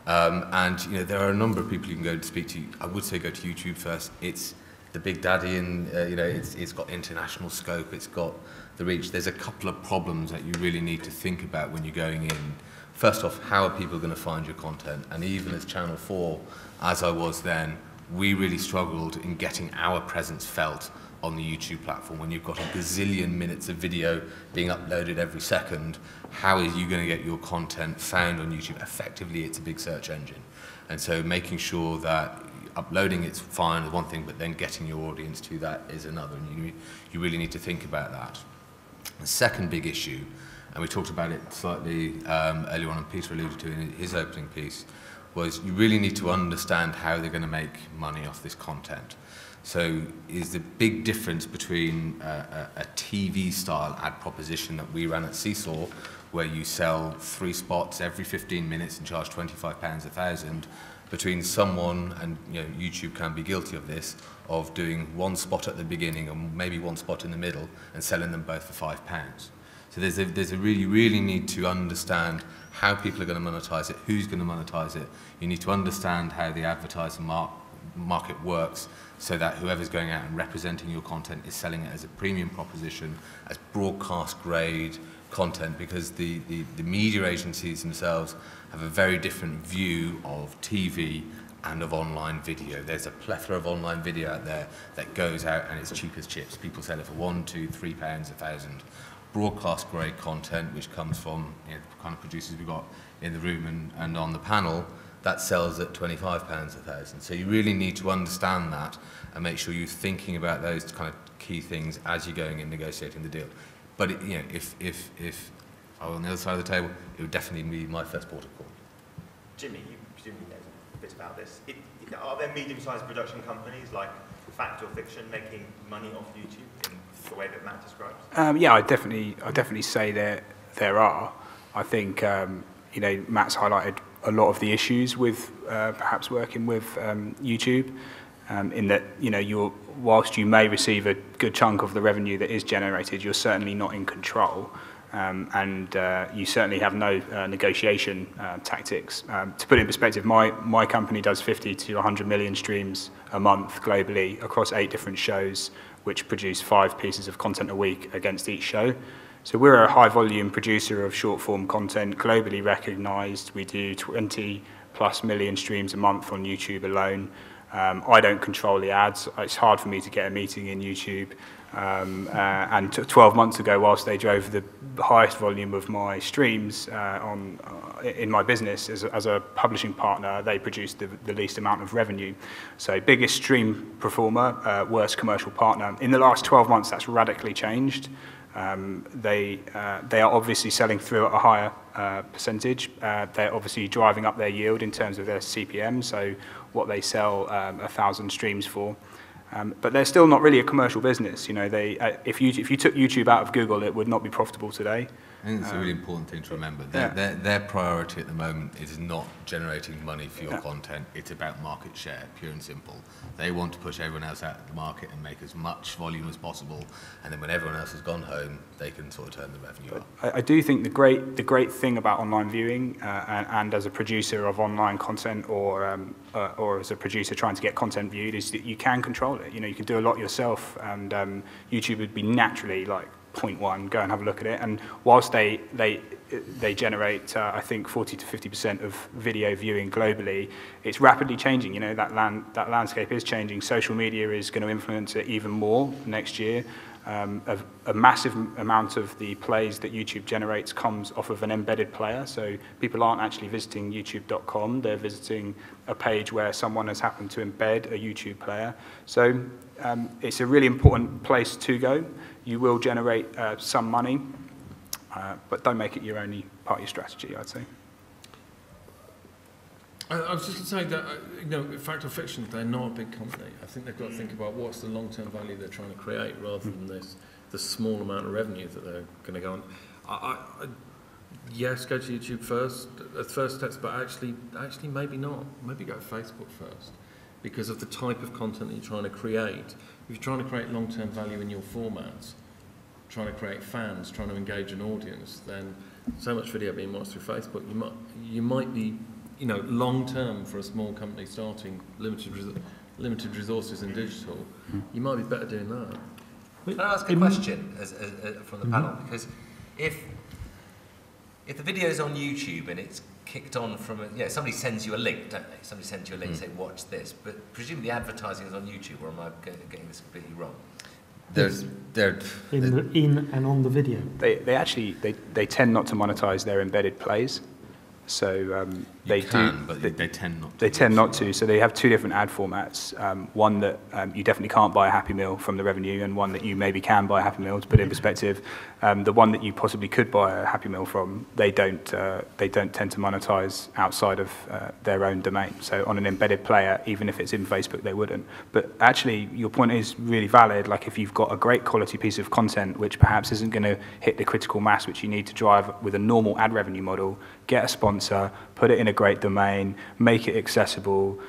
And there are a number of people you can go and speak to. I would say go to YouTube first. It's the big daddy, and it's got international scope. It's got the reach. There's a couple of problems that you really need to think about when you're going in. First off, how are people going to find your content? And even as Channel 4, as I was then, we really struggled in getting our presence felt on the YouTube platform. When you've got a gazillion minutes of video being uploaded every second, how are you going to get your content found on YouTube? Effectively, it's a big search engine. And so making sure that uploading it's fine is one thing, but then getting your audience to that is another. And you really need to think about that. The second big issue, and we talked about it slightly earlier on, and Peter alluded to in his opening piece, was you really need to understand how they're going to make money off this content. So is the big difference between a TV-style ad proposition that we ran at Seesaw, where you sell 3 spots every 15 minutes and charge £25 a thousand, between someone, and YouTube can be guilty of this, of doing 1 spot at the beginning and maybe 1 spot in the middle and selling them both for £5. So there's a really need to understand how people are going to monetize it, who's going to monetize it. You need to understand how the advertising market works, so that whoever's going out and representing your content is selling it as a premium proposition, as broadcast grade, content, because the media agencies themselves have a very different view of TV and of online video. There's a plethora of online video out there that goes out and it's cheap as chips. People sell it for £1, £2, £3, £1,000. Broadcast grade content, which comes from the kind of producers we've got in the room and on the panel, that sells at £25 1,000. So you really need to understand that and make sure you're thinking about those kind of key things as you're going and negotiating the deal. But if I were on the other side of the table, it would definitely be my first port of call. Jimmy, you presumably know a bit about this. Are there medium-sized production companies like Fact or Fiction making money off YouTube in the way that Matt describes? Yeah, I definitely say there are. I think Matt's highlighted a lot of the issues with perhaps working with YouTube, in that whilst you may receive a good chunk of the revenue that is generated, you're certainly not in control. And you certainly have no negotiation tactics. To put it in perspective, my company does 50 to 100 million streams a month globally across 8 different shows, which produce 5 pieces of content a week against each show. So we're a high-volume producer of short-form content, globally recognized. We do 20+ million streams a month on YouTube alone. I don't control the ads. It's hard for me to get a meeting in YouTube. And 12 months ago, whilst they drove the highest volume of my streams in my business as a publishing partner, they produced the least amount of revenue. So biggest stream performer, worst commercial partner. In the last 12 months, that's radically changed. They are obviously selling through at a higher percentage. They're obviously driving up their yield in terms of their CPM, so what they sell 1,000 streams for. But they're still not really a commercial business. If you took YouTube out of Google, it would not be profitable today. I think it's a really important thing to remember. Their priority at the moment is not generating money for your content. It's about market share, pure and simple. They want to push everyone else out of the market and make as much volume as possible. And then when everyone else has gone home, they can sort of turn the revenue up. I do think the great thing about online viewing, and as a producer of online content or as a producer trying to get content viewed, is that you can control it. You can do a lot yourself, and YouTube would be naturally like, point one, go and have a look at it. And whilst they generate, I think, 40 to 50% of video viewing globally, it's rapidly changing. That landscape is changing. Social media is going to influence it even more next year. A massive amount of the plays that YouTube generates comes off of an embedded player. So people aren't actually visiting youtube.com. They're visiting a page where someone has happened to embed a YouTube player. So it's a really important place to go. You will generate some money, but don't make it your only part of your strategy, I'd say. I was just going to say that, Fact or Fiction, they're not a big company. I think they've got to think about what's the long-term value they're trying to create rather than the small amount of revenue that they're going to go on. Yes, go to YouTube first, first steps, but actually maybe not. Maybe go to Facebook first, because of the type of content that you're trying to create. If you're trying to create long-term value in your formats, trying to create fans, trying to engage an audience, then so much video being watched through Facebook, you might be, long-term for a small company starting limited resources in digital, you might be better doing that. Can I ask a question from the panel? Because if the video's on YouTube and it's kicked on from somebody sends you a link, don't they? Somebody sends you a link and say, watch this. But presumably advertising is on YouTube, or am I getting this completely wrong? They're in and on the video. They actually tend not to monetize their embedded plays. So they tend not. They tend not to. So they have 2 different ad formats. One that you definitely can't buy a Happy Meal from the revenue, and one that you maybe can buy a Happy Meal. To put it in perspective, the one that you possibly could buy a Happy Meal from, they don't tend to monetize outside of their own domain. So on an embedded player, even if it's in Facebook, they wouldn't. But actually, your point is really valid. Like if you've got a great quality piece of content, which perhaps isn't going to hit the critical mass which you need to drive with a normal ad revenue model, get a sponsor, put it in a great domain, make it accessible,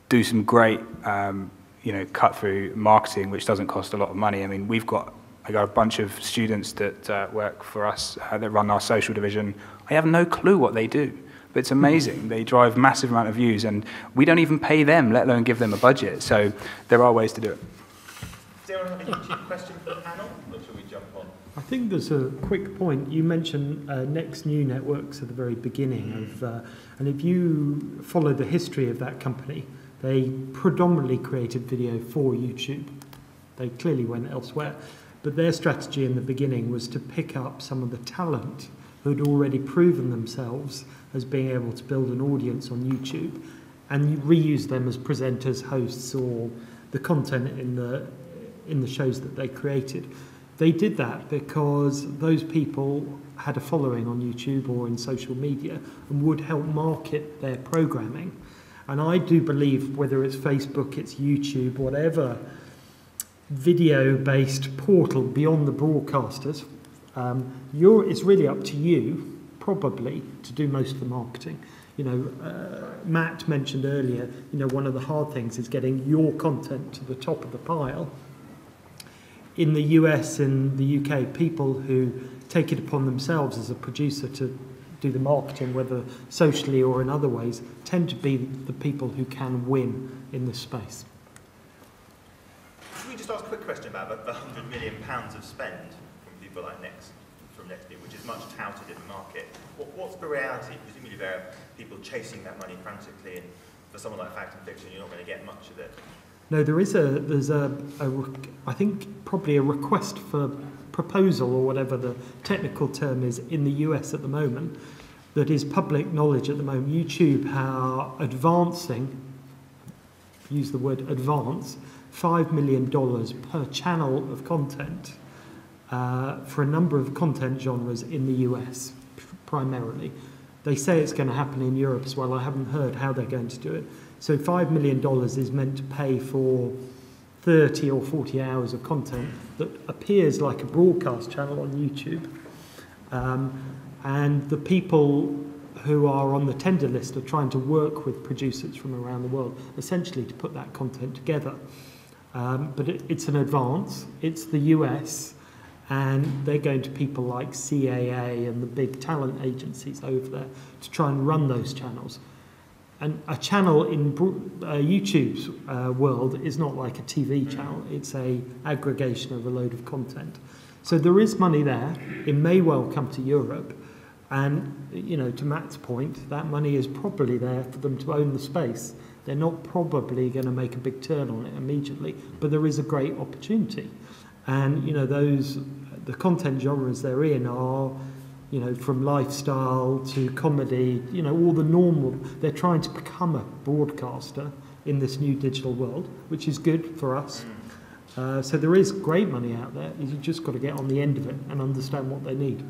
do some great, cut-through marketing, which doesn't cost a lot of money. I mean, I got a bunch of students that work for us that run our social division. I have no clue what they do, but it's amazing. They drive massive amount of views, and we don't even pay them, let alone give them a budget. So there are ways to do it. Does anyone have a YouTube question for the panel, or should we jump on? I think there's a quick point. You mentioned Next New Networks at the very beginning of, and if you follow the history of that company, they predominantly created video for YouTube. They clearly went elsewhere, but their strategy in the beginning was to pick up some of the talent who had already proven themselves as being able to build an audience on YouTube, and reuse them as presenters, hosts, or the content in the shows that they created. They did that because those people had a following on YouTube or in social media and would help market their programming. And I do believe, whether it's Facebook, it's YouTube, whatever video-based portal beyond the broadcasters, it's really up to you, probably, to do most of the marketing. You know, Matt mentioned earlier, you know, one of the hard things is getting your content to the top of the pile. In the US and the UK, people who take it upon themselves as a producer to do the marketing, whether socially or in other ways, tend to be the people who can win in this space. Can we just ask a quick question about the £100 million of spend from people like Nextbeat, which is much touted in the market? What's the reality? Presumably there are people chasing that money frantically, and for someone like Fact and Fiction, you're not going to get much of it. No, there's I think probably a request for proposal, or whatever the technical term is, in the US at the moment, that is public knowledge at the moment. YouTube are advancing, use the word advance, $5 million per channel of content for a number of content genres in the US, primarily. They say it's going to happen in Europe as well. I haven't heard how they're going to do it. So $5 million is meant to pay for 30 or 40 hours of content that appears like a broadcast channel on YouTube. And the people who are on the tender list are trying to work with producers from around the world, essentially to put that content together. But it's an advance. It's the US, and they're going to people like CAA and the big talent agencies over there to try and run those channels. And a channel in YouTube's world is not like a TV channel. It's a aggregation of a load of content. So there is money there. It may well come to Europe. And, you know, to Matt's point, that money is probably there for them to own the space. They're not probably going to make a big turn on it immediately, but there is a great opportunity. And, you know, the content genres they're in are, you know, from lifestyle to comedy, you know, all the normal. They're trying to become a broadcaster in this new digital world, which is good for us. So there is great money out there. You just got to get on the end of it and understand what they need.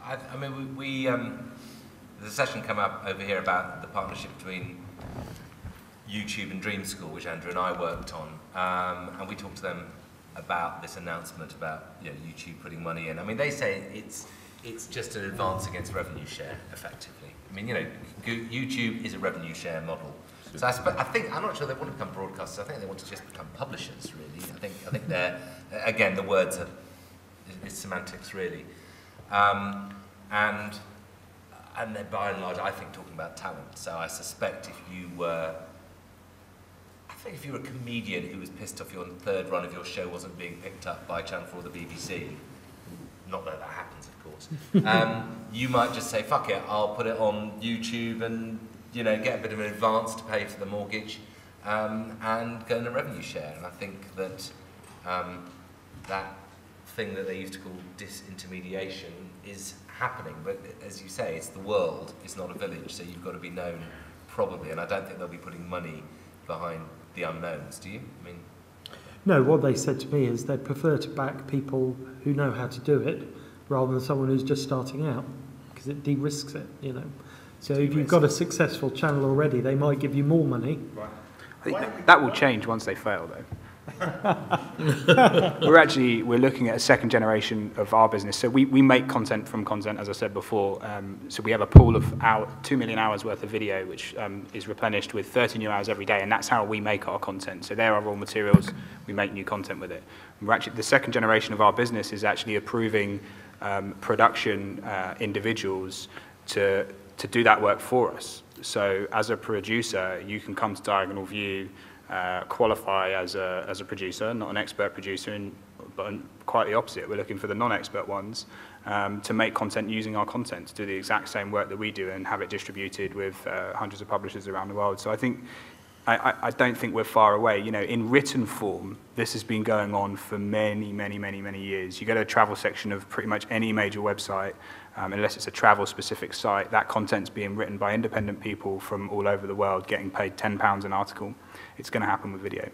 I mean, there's a session come up over here about the partnership between YouTube and Dream School, which Andrew and I worked on, and we talked to them about this announcement about, you know, YouTube putting money in. I mean, they say it's just an advance against revenue share, effectively. I mean, you know, YouTube is a revenue share model. So I think, I'm not sure they want to become broadcasters. I think they want to just become publishers, really. I think they're, again, the words are, it's semantics, really. And they're by and large, I think, talking about talent. So I suspect if you were a comedian who was pissed off your third run of your show wasn't being picked up by Channel 4 or the BBC, not that that happens, of course, you might just say, fuck it, I'll put it on YouTube and, you know, get a bit of an advance to pay for the mortgage, and go in a revenue share. And I think that that thing that they used to call disintermediation is happening. But as you say, it's the world, it's not a village, so you've got to be known, probably. And I don't think they'll be putting money behind the unknowns, do you? I mean, no, what they said to me is they'd prefer to back people who know how to do it rather than someone who's just starting out, because it de-risks it, you know. So if you've got a successful channel already, they might give you more money. Right. I think that will change once they fail, though. We're looking at a second generation of our business. So we make content from content, as I said before. So we have a pool of 2 million hours worth of video, which is replenished with 30 new hours every day, and that's how we make our content. So they're our raw materials. We make new content with it. The second generation of our business is actually approving production individuals to do that work for us. So as a producer, you can come to Diagonal View, qualify as a producer, not an expert producer, and but quite the opposite. We're looking for the non-expert ones to make content using our content, to do the exact same work that we do and have it distributed with hundreds of publishers around the world. So I think, I don't think we're far away. You know, in written form, this has been going on for many, many, many, many years. You go to a travel section of pretty much any major website, unless it's a travel-specific site, that content's being written by independent people from all over the world, getting paid £10 an article. It's going to happen with video.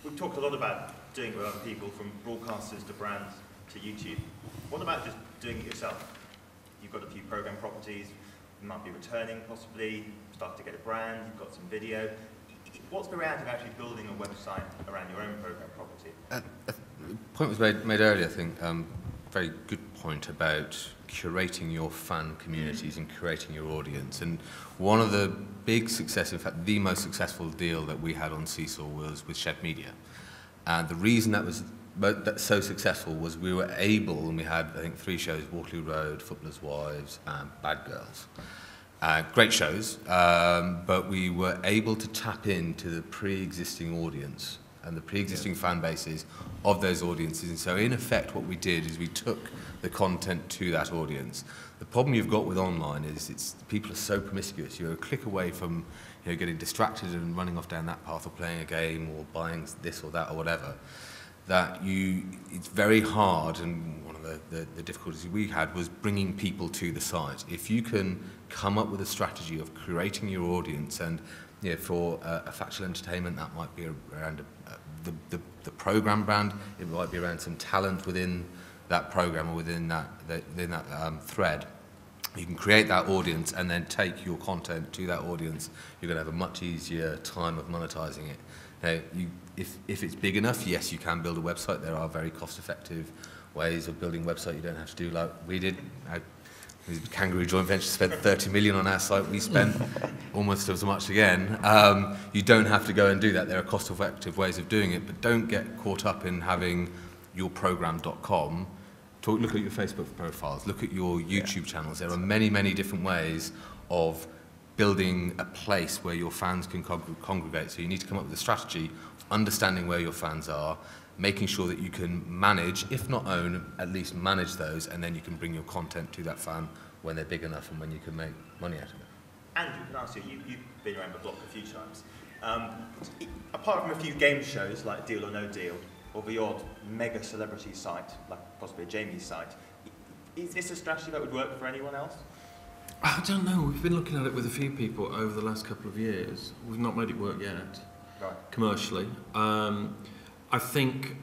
We've talked a lot about doing it with other people, from broadcasters to brands to YouTube. What about just doing it yourself? You've got a few program properties, you might be returning possibly, start to get a brand, you've got some video. What's the reality of actually building a website around your own program property? The point was made earlier, I think, very good point about curating your fan communities and curating your audience. And one of the big success, in fact, the most successful deal that we had on Seesaw was with Shed Media. And the reason that was so successful was we were able, and we had, I think, 3 shows, Waterloo Road, Footballers' Wives, and Bad Girls. Great shows, but we were able to tap into the pre-existing audience and the pre-existing fan bases of those audiences. And so in effect what we did is we took the content to that audience. The problem you've got with online is people are so promiscuous. You're a click away from getting distracted and running off down that path, or playing a game or buying this or that or whatever, that it's very hard. And one of the difficulties we had was bringing people to the site. If you can come up with a strategy of curating your audience, and for a factual entertainment, that might be around the program brand, it might be around some talent within that program or within that thread. You can create that audience and then take your content to that audience. You're going to have a much easier time of monetizing it. Now, if it's big enough, yes, you can build a website. There are very cost-effective ways of building a website. You don't have to do like we did. Kangaroo joint venture spent 30 million on our site. We spent almost as much again. You don't have to go and do that. There are cost-effective ways of doing it, but don't get caught up in having yourprogram.com. Look at your Facebook profiles. Look at your YouTube channels. There are many, many different ways of building a place where your fans can congregate. So you need to come up with a strategy, understanding where your fans are, making sure that you can manage, if not own, at least manage those, and then you can bring your content to that fan when they're big enough and when you can make money out of it. Andrew, can I ask you, you've been around the block a few times. Apart from a few game shows like Deal or No Deal, or the odd mega celebrity site, like possibly a Jamie's site, is this a strategy that would work for anyone else? I don't know. We've been looking at it with a few people over the last couple of years. We've not made it work yet, right, commercially. I think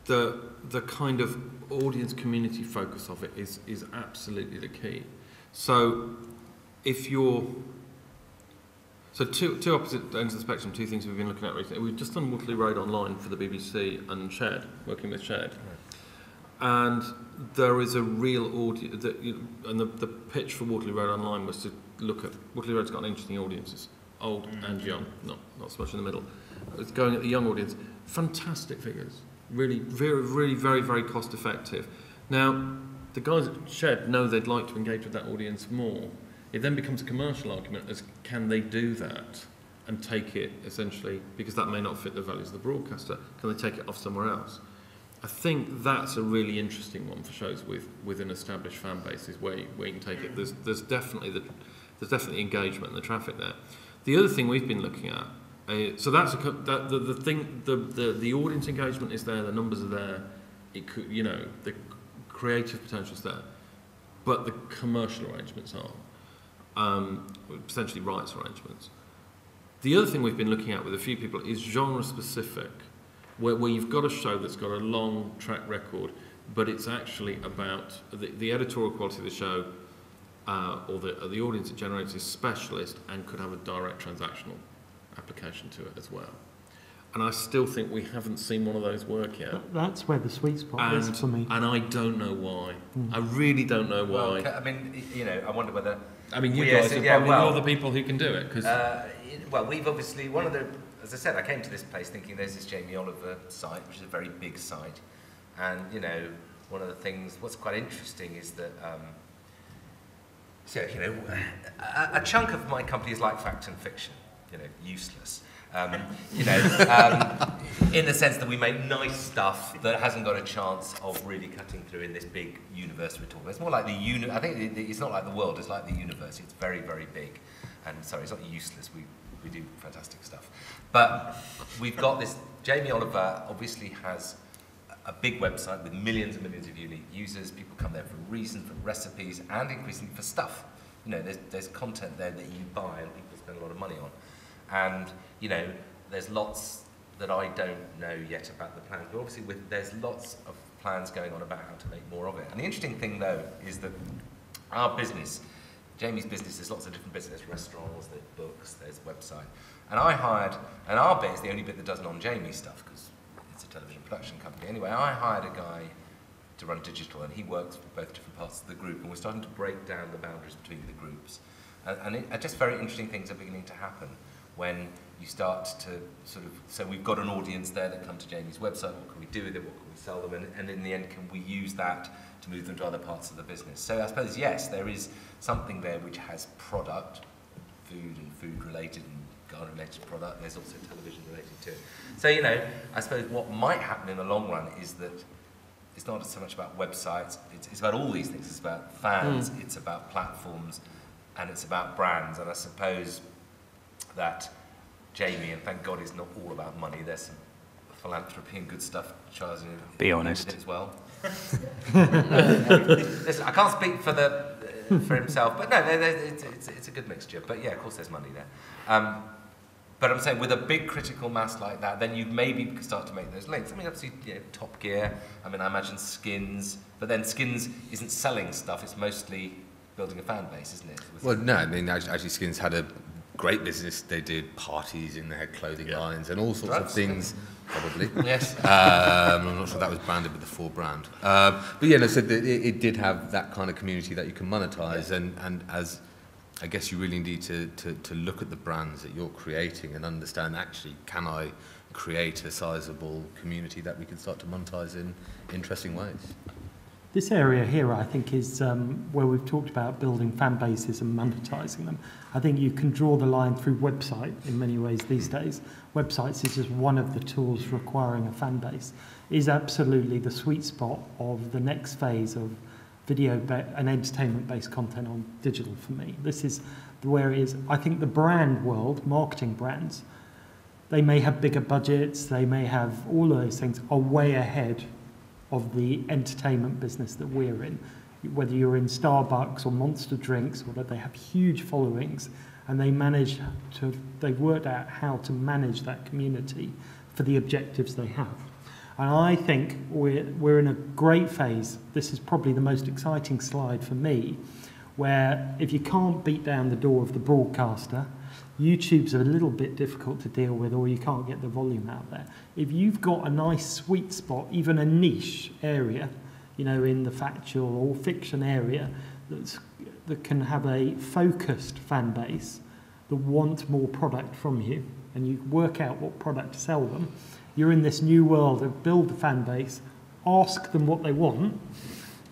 the kind of audience community focus of it is absolutely the key. So if you're... So two opposite ends of the spectrum, 2 things we've been looking at recently. We've just done Waterloo Road Online for the BBC and Shed, working with Shed. Right. And there is a real audience, and the pitch for Waterloo Road Online was to look at, Waterloo Road's got an interesting audience, old and young, not so much in the middle. It's going at the young audience. Fantastic figures, really, very, very cost effective. Now, the guys at Shed know they'd like to engage with that audience more. It then becomes a commercial argument as can they do that and take it essentially, because that may not fit the values of the broadcaster, can they take it off somewhere else? I think that's a really interesting one for shows with an established fan bases where you can take it. There's definitely engagement and the traffic there. The other thing we've been looking at, so that's the audience engagement is there, the numbers are there, it could, the creative potential is there, but the commercial arrangements aren't. Potentially rights arrangements. The other thing we've been looking at with a few people is genre specific, where you've got a show that's got a long track record, but it's actually about the editorial quality of the show or the audience it generates is specialist and could have a direct transactional application to it as well. And I still think we haven't seen one of those work yet. That's where the sweet spot is for me. And I don't know why. I really don't know why. Well, I mean, I wonder whether... I mean, you guys are probably all the people who can do it. Cause well, we've obviously, as I said, I came to this place thinking there's this Jamie Oliver site, which is a very big site. And, one of the things, what's quite interesting is that, a chunk of my company is like fact and fiction, useless. In the sense that we make nice stuff that hasn't got a chance of really cutting through in this big universe we're talking about. It's more like the I think it's not like the world, it's like the universe. It's very, very big. And sorry, it's not useless. We do fantastic stuff. But we've got this, Jamie Oliver obviously has a big website with millions and millions of unique users. People come there for a reason, for recipes, and increasingly for stuff. There's content there that you buy and people spend a lot of money on. And, there's lots that I don't know yet about the plans, but obviously there's lots of plans going on about how to make more of it. And the interesting thing, though, is that our business, Jamie's business, there's lots of different bits. There's restaurants, there's books, there's website. And our bit is the only bit that does non-Jamie stuff, because it's a television production company. Anyway, I hired a guy to run digital, and he works for both different parts of the group, and we're starting to break down the boundaries between the groups. And just very interesting things are beginning to happen when you start to so we've got an audience there that come to Jamie's website. What can we do with it? What can we sell them? And in the end, can we use that to move them to other parts of the business? So I suppose, yes, there is something there which has product, food and food-related and garden-related product. There's also television related to it. So, I suppose what might happen in the long run is that it's not so much about websites, it's about all these things. It's about fans, it's about platforms, and it's about brands. And I suppose that Jamie, and thank God, is not all about money. There's some philanthropy and good stuff. Charles, be honest as well. Listen, I can't speak for himself, but no, it's a good mixture. But yeah, of course, there's money there. But I'm saying with a big critical mass like that, then you maybe start to make those links. I mean, obviously, Top Gear. I mean, I imagine Skins, but then Skins isn't selling stuff. It's mostly building a fan base, isn't it? Well, no, I mean, actually, Skins had a great business. They did parties in their clothing lines and all sorts of things. Probably. Yes. I'm not sure that was branded with the 4 brand. But yeah, so it did have that kind of community that you can monetize, and as I guess you really need to look at the brands that you're creating and understand, actually, can I create a sizable community that we can start to monetize in interesting ways? This area here, I think, is where we've talked about building fan bases and monetizing them. I think you can draw the line through website in many ways these days. Websites is just one of the tools requiring a fan base. It is absolutely the sweet spot of the next phase of video and entertainment-based content on digital for me. This is where it is. I think the brand world, marketing brands, they may have bigger budgets, they may have all of those things, are way ahead of the entertainment business that we're in. Whether you're in Starbucks or Monster Drinks, or that they have huge followings, and they've worked out how to manage that community for the objectives they have. And I think we're in a great phase. This is probably the most exciting slide for me, where if you can't beat down the door of the broadcaster, YouTube's a little bit difficult to deal with, or you can't get the volume out there. If you've got a nice sweet spot, even a niche area, in the factual or fiction area, that can have a focused fan base that want more product from you, and you work out what product to sell them, you're in this new world of build the fan base, ask them what they want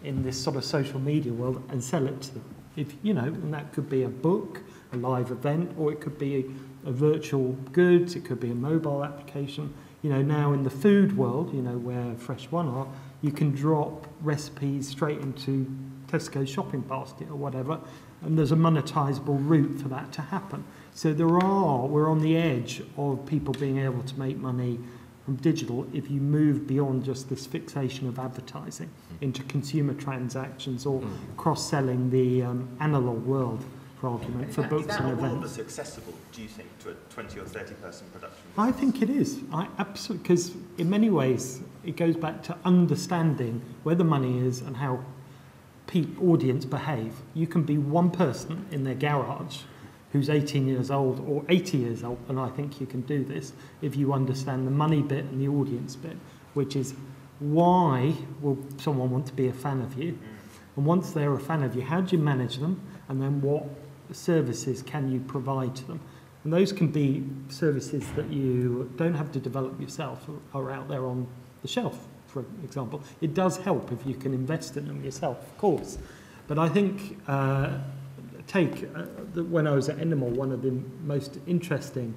in this sort of social media world, and sell it to them. And that could be a book, a live event, or it could be a virtual goods, it could be a mobile application. Now in the food world, where Fresh One are, you can drop recipes straight into Tesco's shopping basket or whatever, and there's a monetizable route for that to happen. So we're on the edge of people being able to make money from digital if you move beyond just this fixation of advertising into consumer transactions or cross-selling the analog world, for argument, for books and events. Is that accessible, do you think, to a 20 or 30 person production business? I think it is. I absolutely, because in many ways it goes back to understanding where the money is and how audience behave. You can be one person in their garage who's 18 years old or 80 years old, and I think you can do this if you understand the money bit and the audience bit, which is why will someone want to be a fan of you? And once they're a fan of you, how do you manage them? And then what services can you provide to them? And those can be services that you don't have to develop yourself or are out there on the shelf, for example. It does help if you can invest in them yourself, of course. But I think, when I was at Endemol, one of the most interesting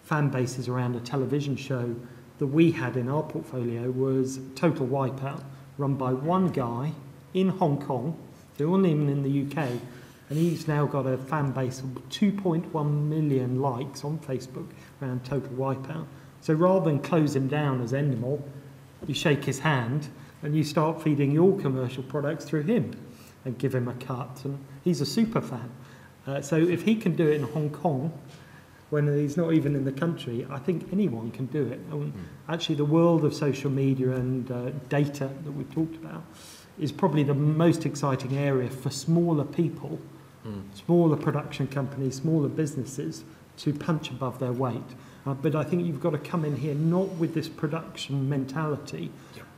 fan bases around a television show that we had in our portfolio was Total Wipeout, run by one guy in Hong Kong, so he wasn't even in the UK, and he's now got a fan base of 2.1 million likes on Facebook around Total Wipeout. So rather than close him down as Endemol, you shake his hand and you start feeding your commercial products through him and give him a cut, and he's a super fan. So if he can do it in Hong Kong, when he's not even in the country, I think anyone can do it. Actually, the world of social media and data that we've talked about is probably the most exciting area for smaller people, smaller production companies, smaller businesses to punch above their weight. But I think you've got to come in here not with this production mentality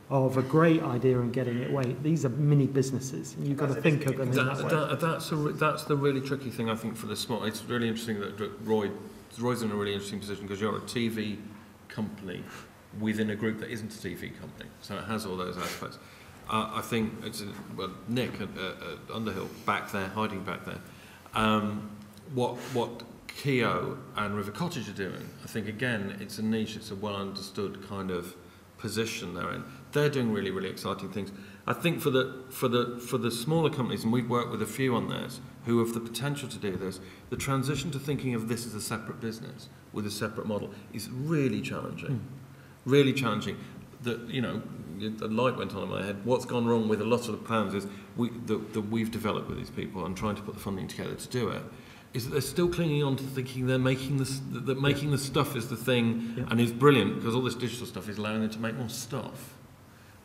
of a great idea and getting it weight. These are mini businesses, and you've got to think of them in that way. That's the really tricky thing, I think, for the small. It's really interesting that Roy's in a really interesting position because you're a TV company within a group that isn't a TV company, so it has all those aspects. I think it's Nick at Underhill back there, hiding back there. What Keogh and River Cottage are doing, I think again it's a niche, it's a well understood kind of position they're in. They're doing really, really exciting things. I think for the smaller companies, and we've worked with a few on this, who have the potential to do this, the transition to thinking of this as a separate business with a separate model is really challenging. Really challenging. The light went on in my head. What's gone wrong with a lot of the plans is that we've developed with these people and trying to put the funding together to do it, is that they're still clinging on to thinking they're making this, that making the stuff is the thing and is brilliant because all this digital stuff is allowing them to make more stuff,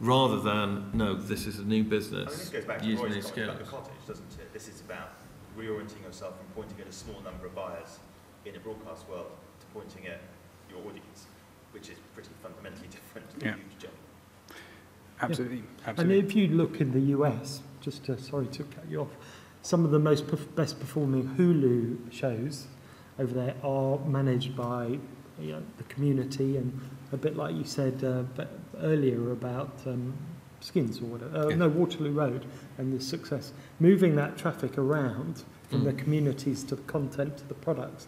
rather than, no, this is a new business. I mean, this goes back to using Roy's these comment about skills. the cottage, doesn't it? This is about reorienting yourself from pointing at a small number of buyers in a broadcast world to pointing at your audience, which is pretty fundamentally different. Yeah. Huge jump. Absolutely. And if you look in the US, sorry to cut you off, some of the best performing Hulu shows over there are managed by the community, and a bit like you said earlier about Skins or whatever, Waterloo Road, and the success. Moving that traffic around from the communities to the content to the products,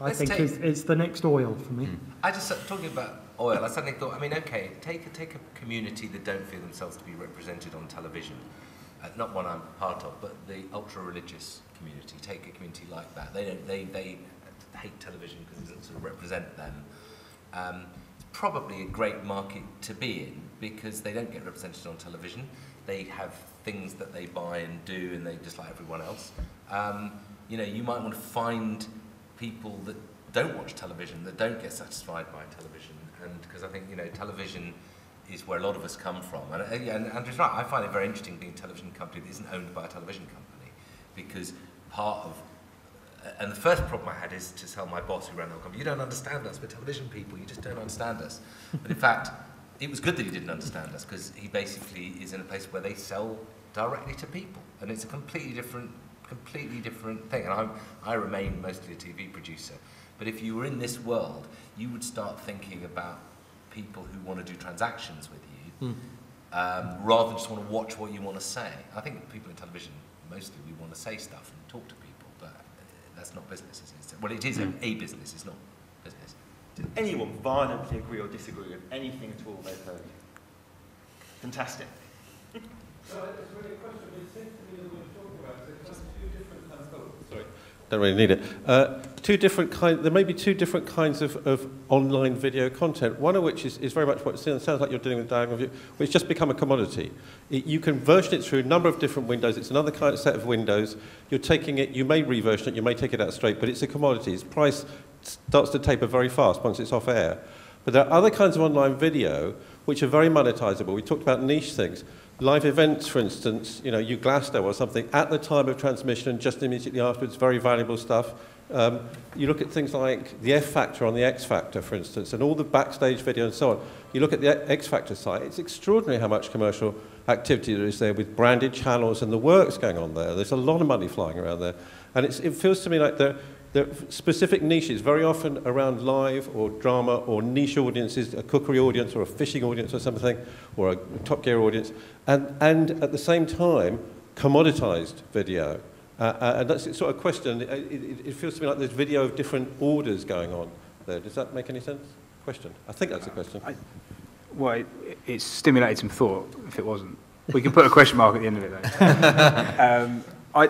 I think is the next oil for me. I just talking about oil. I suddenly thought, I mean, okay, take a community that don't feel themselves to be represented on television. Not one I'm part of, but the ultra-religious community. Take a community like that. They hate television because it doesn't sort of represent them. It's probably a great market to be in because they don't get represented on television. They have things that they buy and do, and they just like everyone else. You might want to find people that don't watch television, that don't get satisfied by television, and because I think television is where a lot of us come from. And Andrew's right, I find it very interesting being a television company that isn't owned by a television company, because and the first problem I had is to tell my boss who ran the whole company, you don't understand us, we're television people, you just don't understand us. But in fact, it was good that he didn't understand us, because he basically is in a place where they sell directly to people, and it's a completely different thing. And I remain mostly a TV producer, but if you were in this world, you would start thinking about people who want to do transactions with you, rather than just want to watch what you want to say. I think people in television, mostly we want to say stuff and talk to people, but that's not business, is it? Well, it is a business, it's not business. Does anyone violently agree or disagree with anything at all they've heard? Fantastic. So it's really a question, but it seems to me that we're talking about it, it's two different kinds of... Sorry. Don't really need it. There may be two different kinds of online video content, one of which is very much what it sounds like you're doing with Diagonal View, which has become a commodity. You can version it through a number of different windows. It's another kind of set of windows. You're taking it, you may reversion it, you may take it out straight, but it's a commodity. Its price starts to taper very fast once it's off air. But there are other kinds of online video which are very monetizable. We talked about niche things. Live events, for instance, you Glasgow or something, at the time of transmission and just immediately afterwards, very valuable stuff. You look at things like the F Factor on the X Factor, for instance, and all the backstage video and so on. You look at the X Factor site, it's extraordinary how much commercial activity there is there with branded channels and the works going on there. There's a lot of money flying around there. And it feels to me like there are specific niches, very often around live or drama or niche audiences, a cookery audience or a fishing audience or something, or a Top Gear audience, and at the same time, commoditized video. And that's sort of question. It feels to me like there's video of different orders going on. there. Does that make any sense? Question. I think that's a question. Well, it stimulated some thought, if it wasn't. We can put a question mark at the end of it, though. I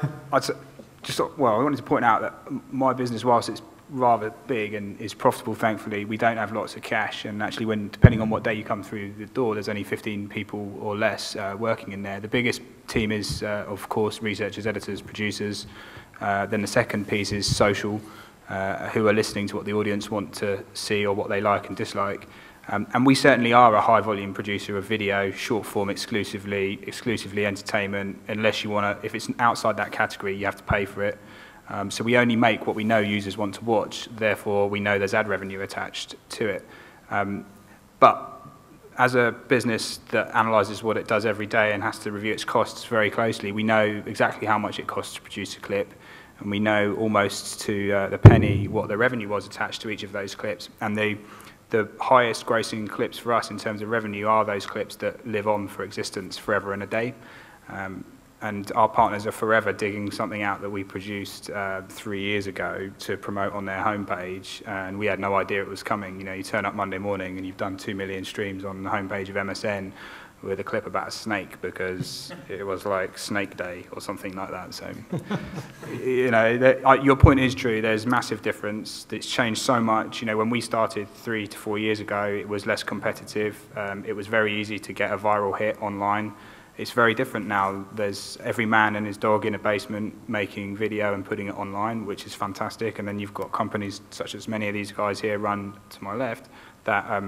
wanted to point out that my business, whilst it's rather big and is profitable, thankfully, we don't have lots of cash. And actually, depending on what day you come through the door, there's only 15 people or less working in there. The biggest team is, of course, researchers, editors, producers. Then the second piece is social, who are listening to what the audience want to see or what they like and dislike. And we certainly are a high-volume producer of video, short-form exclusively entertainment. Unless you want to, if it's outside that category, you have to pay for it. So we only make what we know users want to watch. Therefore, we know there's ad revenue attached to it. But as a business that analyses what it does every day and has to review its costs very closely, we know exactly how much it costs to produce a clip. And we know almost to the penny what the revenue was attached to each of those clips. And the highest grossing clips for us in terms of revenue are those clips that live on for existence forever and a day. And our partners are forever digging something out that we produced 3 years ago to promote on their homepage, and we had no idea it was coming. You know, you turn up Monday morning and you've done 2 million streams on the homepage of MSN with a clip about a snake because it was like Snake Day or something like that. So, you know, your point is true. There's massive difference. It's changed so much. You know, when we started 3 to 4 years ago, it was less competitive. It was very easy to get a viral hit online. It's very different now. There's every man and his dog in a basement making video and putting it online, which is fantastic. And then you've got companies such as many of these guys here run to my left that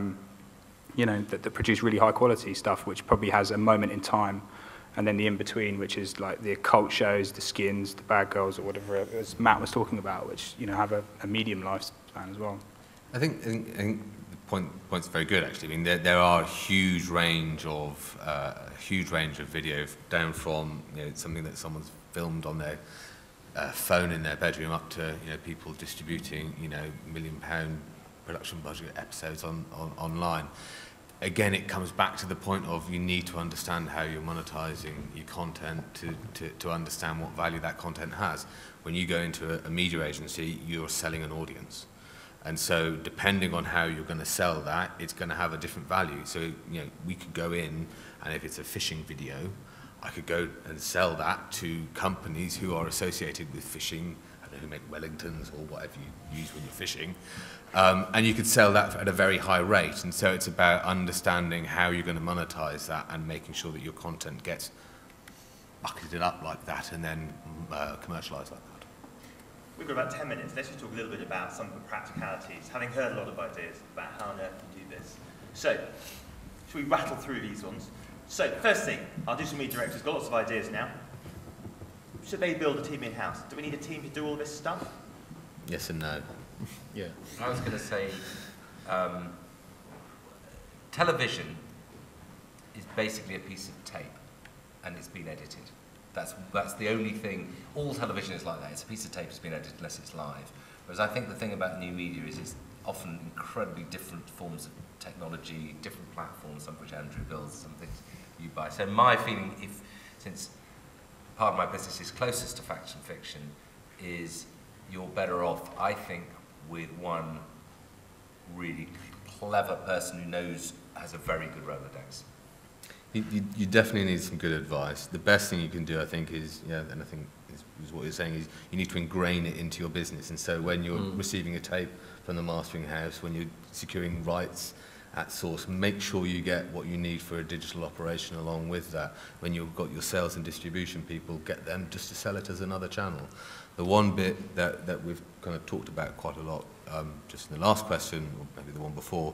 you know, that produce really high quality stuff, which probably has a moment in time, and then the in-between, which is like the occult shows, the Skins, the Bad Girls, or whatever, as Matt was talking about, which, you know, have a medium lifespan as well. I think the point's very good, actually. I mean, there are a huge range of video, down from, you know, something that someone's filmed on their phone in their bedroom, up to, you know, people distributing, you know, £1 million production budget episodes online. Again, it comes back to the point of you need to understand how you're monetizing your content to understand what value that content has. When you go into a media agency, you're selling an audience. And so depending on how you're going to sell that, it's going to have a different value. So, you know, we could go in, and if it's a fishing video, I could go and sell that to companies who are associated with fishing, I don't know, who make Wellingtons or whatever you use when you're fishing. And you could sell that at a very high rate. And so it's about understanding how you're going to monetize that and making sure that your content gets bucketed up like that and then commercialized like that. We've got about 10 minutes. Let's just talk a little bit about some of the practicalities, having heard a lot of ideas about how on earth you do this. So, should we rattle through these ones? So, first thing, our digital media director's got lots of ideas now. Should they build a team in-house? Do we need a team to do all this stuff? Yes and no. Yeah. I was going to say, television is basically a piece of tape, and it's been edited. That's the only thing. All television is like that. It's a piece of tape that's been edited unless it's live. Whereas I think the thing about new media is it's often incredibly different forms of technology, different platforms, some of which Andrew builds, some things you buy. So my feeling, since part of my business is closest to fact and fiction, is you're better off, I think, with one really clever person who has a very good Rolodex. You definitely need some good advice. The best thing you can do, I think, is, yeah, and I think is what you're saying, is you need to ingrain it into your business. And so when you're receiving a tape from the mastering house, when you're securing rights at source, make sure you get what you need for a digital operation along with that. When you've got your sales and distribution people, get them just to sell it as another channel. The one bit that we've kind of talked about quite a lot, just in the last question, or maybe the one before,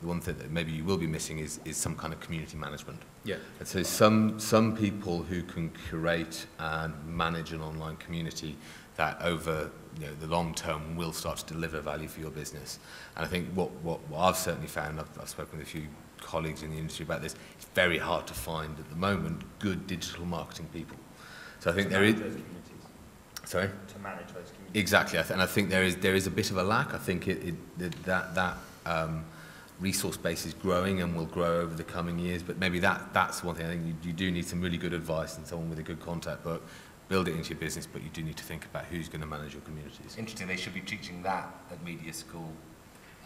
the one thing that maybe you will be missing is some kind of community management. Yeah. And so some people who can curate and manage an online community that over, you know, the long term will start to deliver value for your business. And I think what I've certainly found, I've spoken with a few colleagues in the industry about this, it's very hard to find at the moment good digital marketing people. So I think there is... Sorry? To manage those communities. Exactly, and I think there is a bit of a lack. I think that resource base is growing and will grow over the coming years, but maybe that's one thing. I think you do need some really good advice and someone with a good contact book. Build it into your business, but you do need to think about who's going to manage your communities. Interesting, they should be teaching that at media school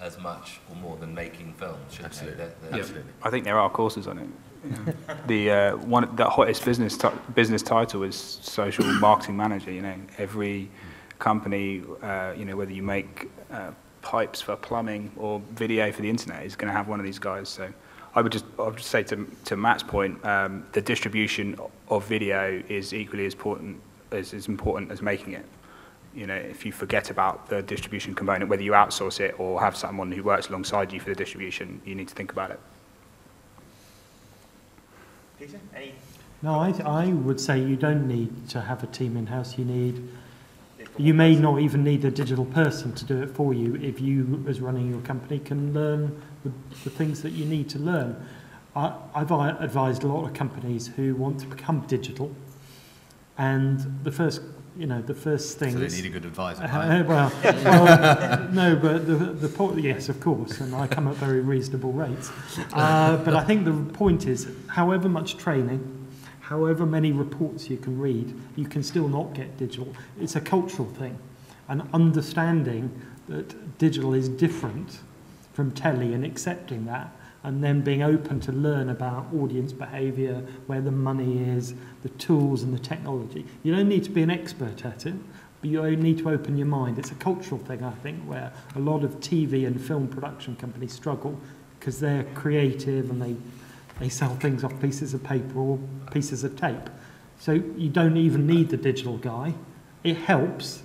as much or more than making films, shouldn't Absolutely. they? Absolutely. I think there are courses on it. The hottest business title is social marketing manager. You know, every company, you know, whether you make pipes for plumbing or video for the internet, is going to have one of these guys. So I would just say to Matt's point, the distribution of video is equally as important as making it. You know, if you forget about the distribution component, whether you outsource it or have someone who works alongside you for the distribution, you need to think about it. Peter, any? No, I would say you don't need to have a team in-house. You may not even need a digital person to do it for you if you, as running your company, can learn the things that you need to learn. I've advised a lot of companies who want to become digital, and the first thing. So they is, need a good advisor, right? No, but the point, yes, of course, and I come at very reasonable rates. But I think the point is, however much training, however many reports you can read, you can still not get digital. It's a cultural thing, and understanding that digital is different from telly and accepting that, and then being open to learn about audience behaviour, where the money is, the tools and the technology. You don't need to be an expert at it, but you need to open your mind. It's a cultural thing, I think, where a lot of TV and film production companies struggle because they're creative and they sell things off pieces of paper or pieces of tape. So you don't even need the digital guy. It helps,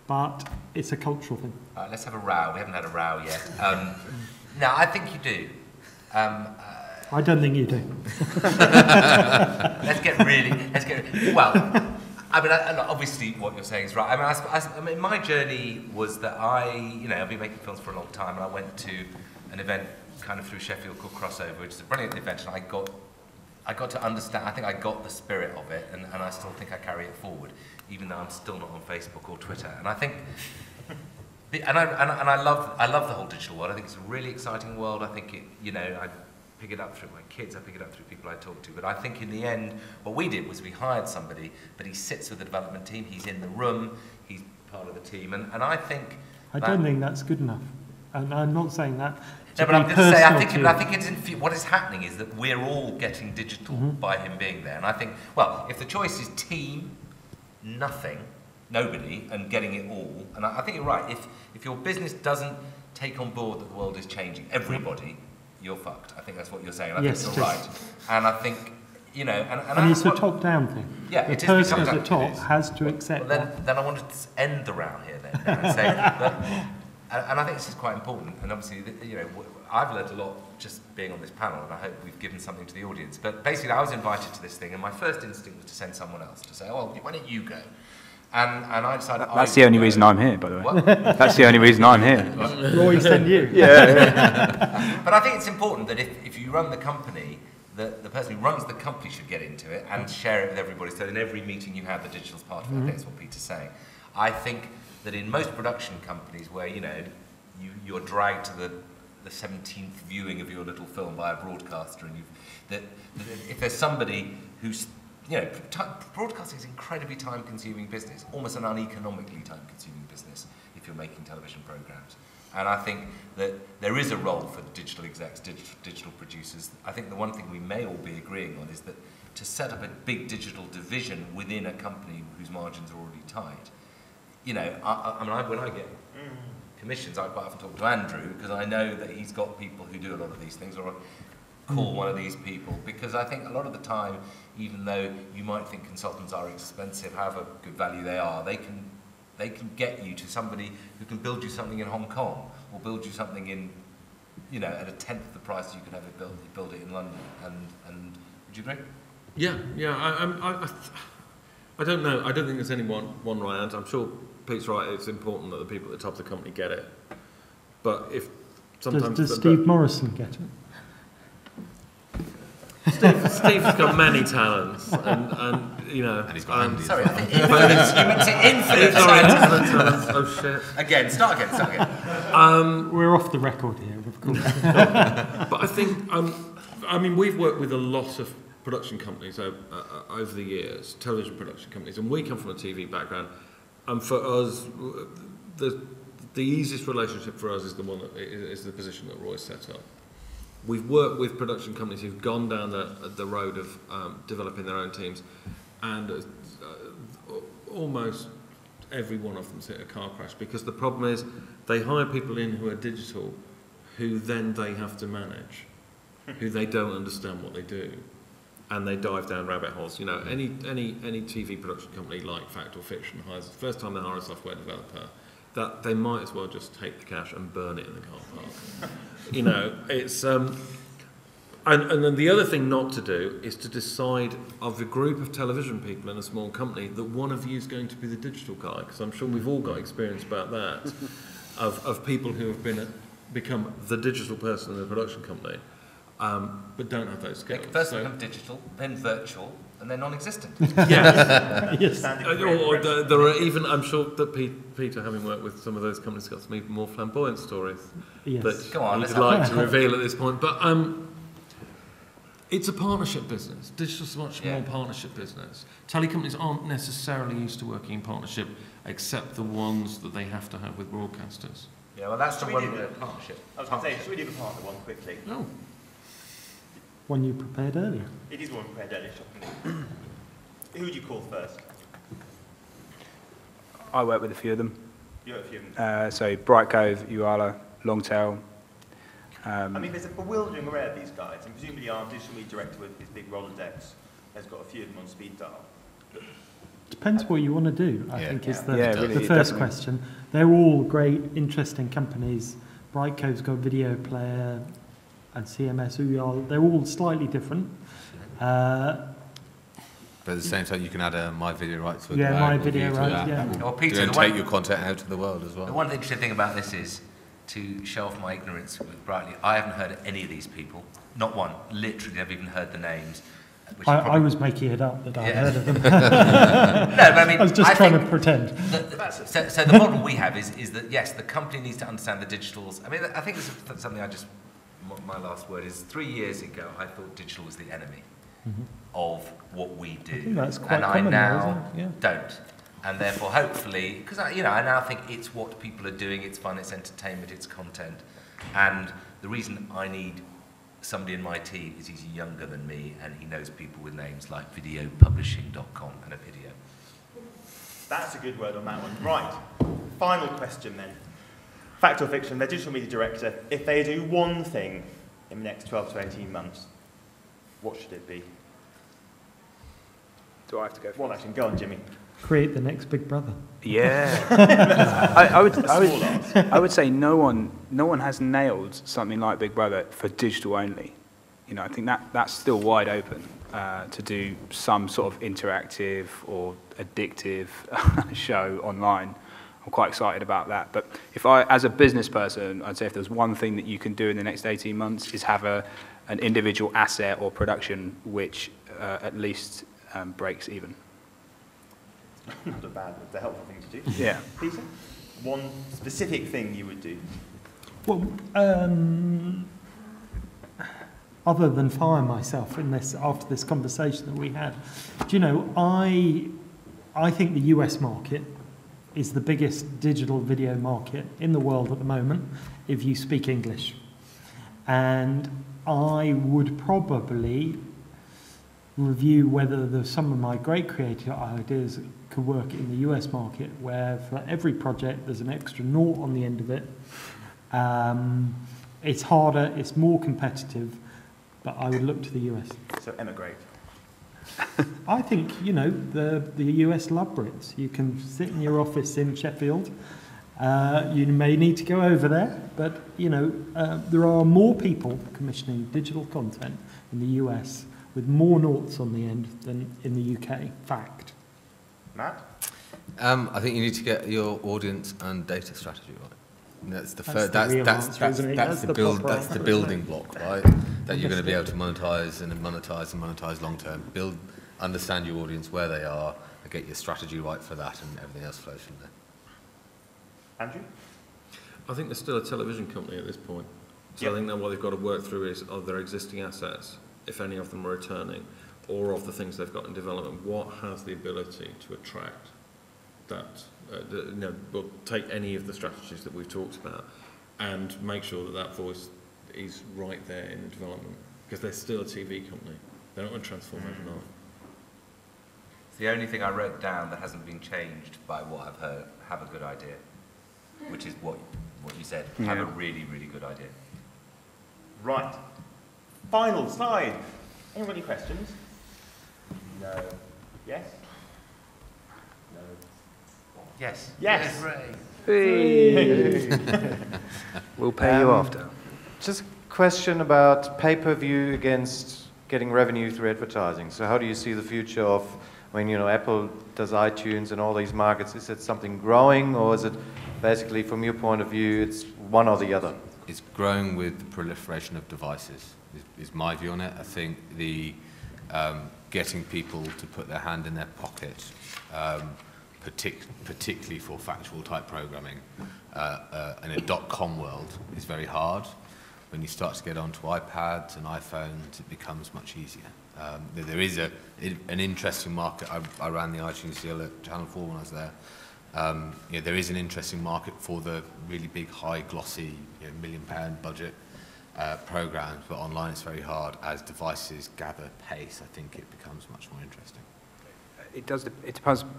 but it's a cultural thing. All right, let's have a row. We haven't had a row yet. No, I think you do. I don't think you do. Let's get well. I mean, obviously, what you're saying is right. I mean, my journey was that I've been making films for a long time, and I went to an event kind of through Sheffield called Crossover, which is a brilliant event, and I got to understand. I think I got the spirit of it, and I still think I carry it forward, even though I'm still not on Facebook or Twitter. And I think. And I love the whole digital world. I think it's a really exciting world. I think I pick it up through my kids, I pick it up through people I talk to. But I think in the end, what we did was we hired somebody, but he sits with the development team, he's in the room, he's part of the team. And I think... I don't think that's good enough. And I'm not saying that. No, but I'm going to say, I think it's what is happening is that we're all getting digital by him being there. And I think, well, if the choice is team, nothing, nobody, and getting it all, and I think you're right, if your business doesn't take on board that the world is changing, everybody, you're fucked. I think that's what you're saying, and I think you're right. And I think, and it's a top-down thing. Yeah, the person at the top has to accept that. Then I wanted to end the round here then and say that, and I think this is quite important, and obviously, I've learned a lot just being on this panel, and I hope we've given something to the audience. But basically, I was invited to this thing, and my first instinct was to send someone else, to say, oh, why don't you go? And I decided... That's the only reason I'm here, by the way. What? That's the only reason I'm here. Roy send you. Yeah. But I think it's important that if you run the company, that the person who runs the company should get into it and share it with everybody. So in every meeting you have, the digital's part of it. I think that's what Peter's saying. I think that in most production companies where, you're dragged to the 17th viewing of your little film by a broadcaster, and that if there's somebody who's... broadcasting is an incredibly time-consuming business, almost an uneconomically time-consuming business if you're making television programs. And I think that there is a role for the digital execs, digital producers. I think the one thing we may all be agreeing on is that to set up a big digital division within a company whose margins are already tight, when I get commissions, I quite often talk to Andrew because I know that he's got people who do a lot of these things, or call one of these people, because I think a lot of the time, even though you might think consultants are expensive, however good value they are, they can get you to somebody who can build you something in Hong Kong, or build you something in, at a tenth of the price you could have it build it in London. And would you agree? Yeah. I don't know. I don't think there's any one right answer. I'm sure Pete's right. It's important that the people at the top of the company get it. But if sometimes does Steve Morrison get it? Steve's got many talents, and he's got Andy's. Sorry, I think infinite talents. Oh shit! Again, start again. We're off the record here, of course. But I think, we've worked with a lot of production companies over the years, television production companies, and we come from a TV background, and for us, the the easiest relationship for us is the one that is the position that Roy set up. We've worked with production companies who've gone down the road of developing their own teams, and almost every one of them's hit a car crash, because the problem is they hire people in who are digital, who then they have to manage, who they don't understand what they do, and they dive down rabbit holes. You know, any TV production company like Fact or Fiction hires, the first time they hire a software developer, that they might as well just take the cash and burn it in the car park. You know, it's and then the other thing not to do is to decide of a group of television people in a small company that one of you is going to be the digital guy, because I'm sure we've all got experience about that, of people who have become the digital person in the production company, but don't have those skills. They first become digital, then virtual, and then non-existent. Yes. Yes. Or there are even, I'm sure that Peter, having worked with some of those companies, got some even more flamboyant stories Yes. that Go on, he'd let's like to reveal at this point. But it's a partnership business. Digital's much more partnership business. Telecompanies aren't necessarily used to working in partnership, except the ones that they have to have with broadcasters. Yeah, well, that's the Should we one do with the- partnership. I was going to say, should we do the partner one quickly? Oh. One you prepared earlier. It is one prepared earlier, shockingly. Who would you call first? I work with a few of them. You have a few of them. So Bright Cove, Uala, Longtail. I mean, there's a bewildering array of these guys, and presumably our digital media director with his big Rolodex has got a few of them on speed dial. Depends what you want to do, I Yeah. think is Yeah, the really, first definitely. question. They're all great, interesting companies. Bright Cove's got Video Player and CMS Uyal. They're all slightly different. But at the same time, you can add a My Video Rights with Yeah, the My review Video to Rights, that. yeah. Well, Peter, And the take one, your content out to the world as well. the one interesting thing about this is, to show off my ignorance with Brightly, I haven't heard of any of these people. Not one. Literally, I've even heard the names. Which is I probably- was making it up that I Yeah. heard of them. No, but I mean, I was just I trying think to pretend. So the model we have is that, yes, the company needs to understand the digitals. I mean, I think this is something my last word is 3 years ago, I thought digital was the enemy of what we do. I think that's quite and common I now, now isn't it? don't. And therefore, hopefully, because I now think it's what people are doing, it's fun, it's entertainment, it's content. And the reason I need somebody in my team is he's younger than me and he knows people with names like videopublishing.com and a video. That's a good word on that one. Right, final question then. Fact or fiction, their digital media director, if they do one thing in the next 12 to 18 months, what should it be? Do I have to go One first? action, go on, Jimmy. Create the next Big Brother. Yeah. I would say no one has nailed something like Big Brother for digital only. You know, I think that's still wide open to do some sort of interactive or addictive show online. I'm quite excited about that. But if as a business person, I'd say if there's one thing that you can do in the next 18 months is have an individual asset or production which at least breaks even. Not a bad, but it's a helpful thing to do. Yeah. Peter, one specific thing you would do? Well, other than fire myself after this conversation that we had, do you know, I think the US market is the biggest digital video market in the world at the moment, if you speak English. And I would probably review whether some of my great creative ideas could work in the US market, where for every project there's an extra naught on the end of it. It's harder, it's more competitive, but I would look to the US. So emigrate. I think, you know, the US love Brits. You can sit in your office in Sheffield. You may need to go over there, but, you know, there are more people commissioning digital content in the US with more noughts on the end than in the UK. Fact. Matt? I think you need to get your audience and data strategy right. That's the first. the real That's answer, isn't it? that's That's the the build. proper That's the answer, building isn't block, right? That you're going to be able to monetize and monetize long term. Build, understand your audience, where they are, and get your strategy right for that, and everything else flows from there. Andrew? I think they're still a television company at this point. So Yep. I think that what they've got to work through is of their existing assets, if any of them are returning, or of the things they've got in development, what has the ability to attract that, we'll take any of the strategies that we've talked about and make sure that that voice is right there in the development, because they're still a TV company. They're not going to transform overnight. It's the only thing I wrote down that hasn't been changed by what I've heard. Have a good idea, which is what you said. Yeah. Have a really, really good idea. Right. Final slide. Anybody questions? No. Yes? No. Yes. Yes. Hooray. We'll pay you after. Just a question about pay-per-view against getting revenue through advertising. So how do you see the future of, when Apple does iTunes and all these markets, is it something growing, or is it basically, from your point of view, it's one or the other? It's growing with the proliferation of devices, is my view on it. I think the getting people to put their hand in their pocket, particularly for factual type programming, in a .com world, is very hard. When you start to get onto iPads and iPhones, it becomes much easier. There is an interesting market. I ran the iTunes deal at Channel 4 when I was there. There is an interesting market for the really big, high, glossy, £1 million budget programs, but online it's very hard. As devices gather pace, I think it becomes much more interesting. It does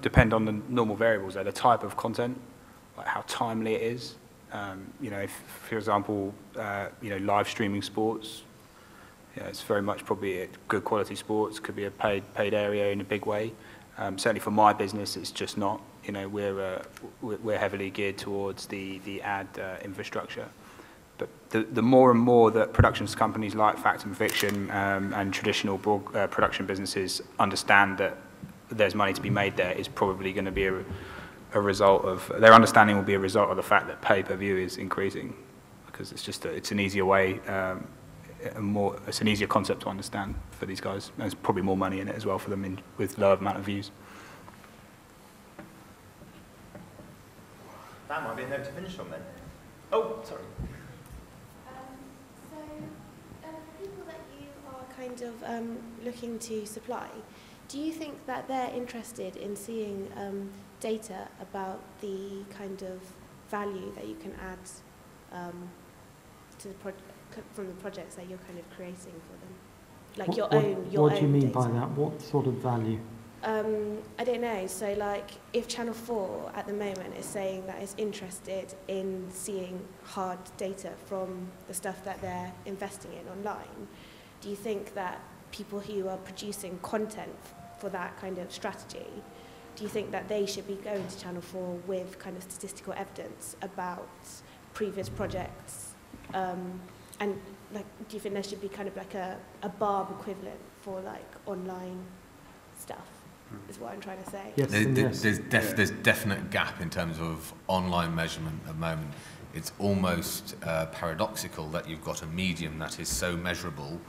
depend on the normal variables, though, the type of content, like how timely it is. If, for example, live streaming sports, it's very much probably good quality sports, could be a paid area in a big way. Certainly for my business, it's just not. We're heavily geared towards the ad infrastructure. But the more and more that productions companies like Fact and Fiction and traditional production businesses understand that there's money to be made there, is probably going to be a result of, their understanding will be a result of the fact that pay-per-view is increasing, because it's an easier way, it's an easier concept to understand for these guys. There's probably more money in it as well for them with lower amount of views. That might be a note to finish on then. Oh, sorry. People that you are kind of looking to supply, do you think that they're interested in seeing data about the kind of value that you can add to the from the projects that you're kind of creating for them, like your own? What do you mean data. by that? What sort of value? I don't know. So, like, if Channel 4 at the moment is saying that it's interested in seeing hard data from the stuff that they're investing in online, do you think that people who are producing content for that kind of strategy, do you think that they should be going to Channel 4 with kind of statistical evidence about previous projects? And like, do you think there should be kind of like a BARB equivalent for like online stuff? Is what I'm trying to say. Yes, yes. There's definite gap in terms of online measurement at the moment. It's almost paradoxical that you've got a medium that is so measurable,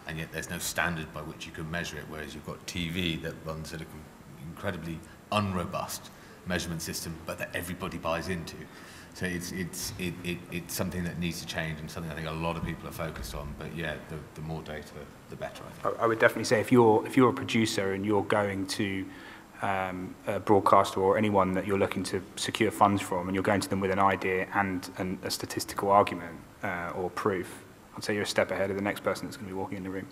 and yet there's no standard by which you can measure it, whereas you've got TV that runs at an incredibly unrobust measurement system, but that everybody buys into. So it's something that needs to change, and something I think a lot of people are focused on. But yeah, the more data, the better, I think. I would definitely say if you're a producer and you're going to a broadcaster or anyone that you're looking to secure funds from, and you're going to them with an idea and a statistical argument or proof, I'd say you're a step ahead of the next person that's going to be walking in the room.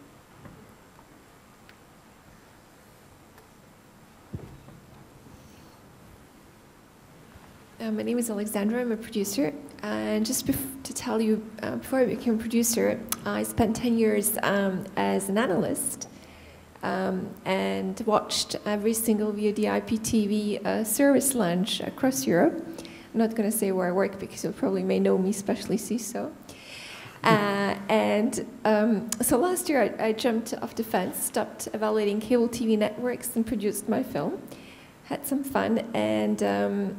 My name is Alexandra. I'm a producer. And just to tell you, before I became a producer, I spent 10 years as an analyst and watched every single VOD IPTV service launch across Europe. I'm not going to say where I work because you probably may know me, especially CISO. So last year I jumped off the fence, stopped evaluating cable TV networks and produced my film. Had some fun and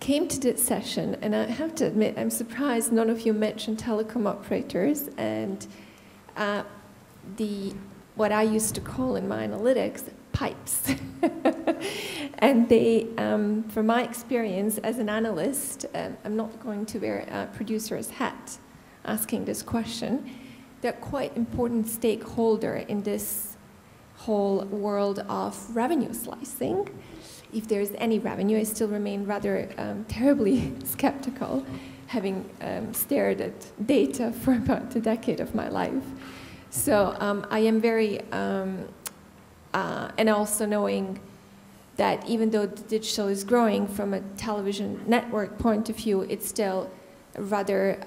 came to this session, and I have to admit I'm surprised none of you mentioned telecom operators and what I used to call in my analytics pipes. And they, from my experience as an analyst, I'm not going to wear a producer's hat asking this question, they're quite important stakeholder in this whole world of revenue slicing. if there's any revenue, I still remain rather terribly skeptical, having stared at data for about a decade of my life. So I am very, and also knowing that even though the digital is growing from a television network point of view, it's still a rather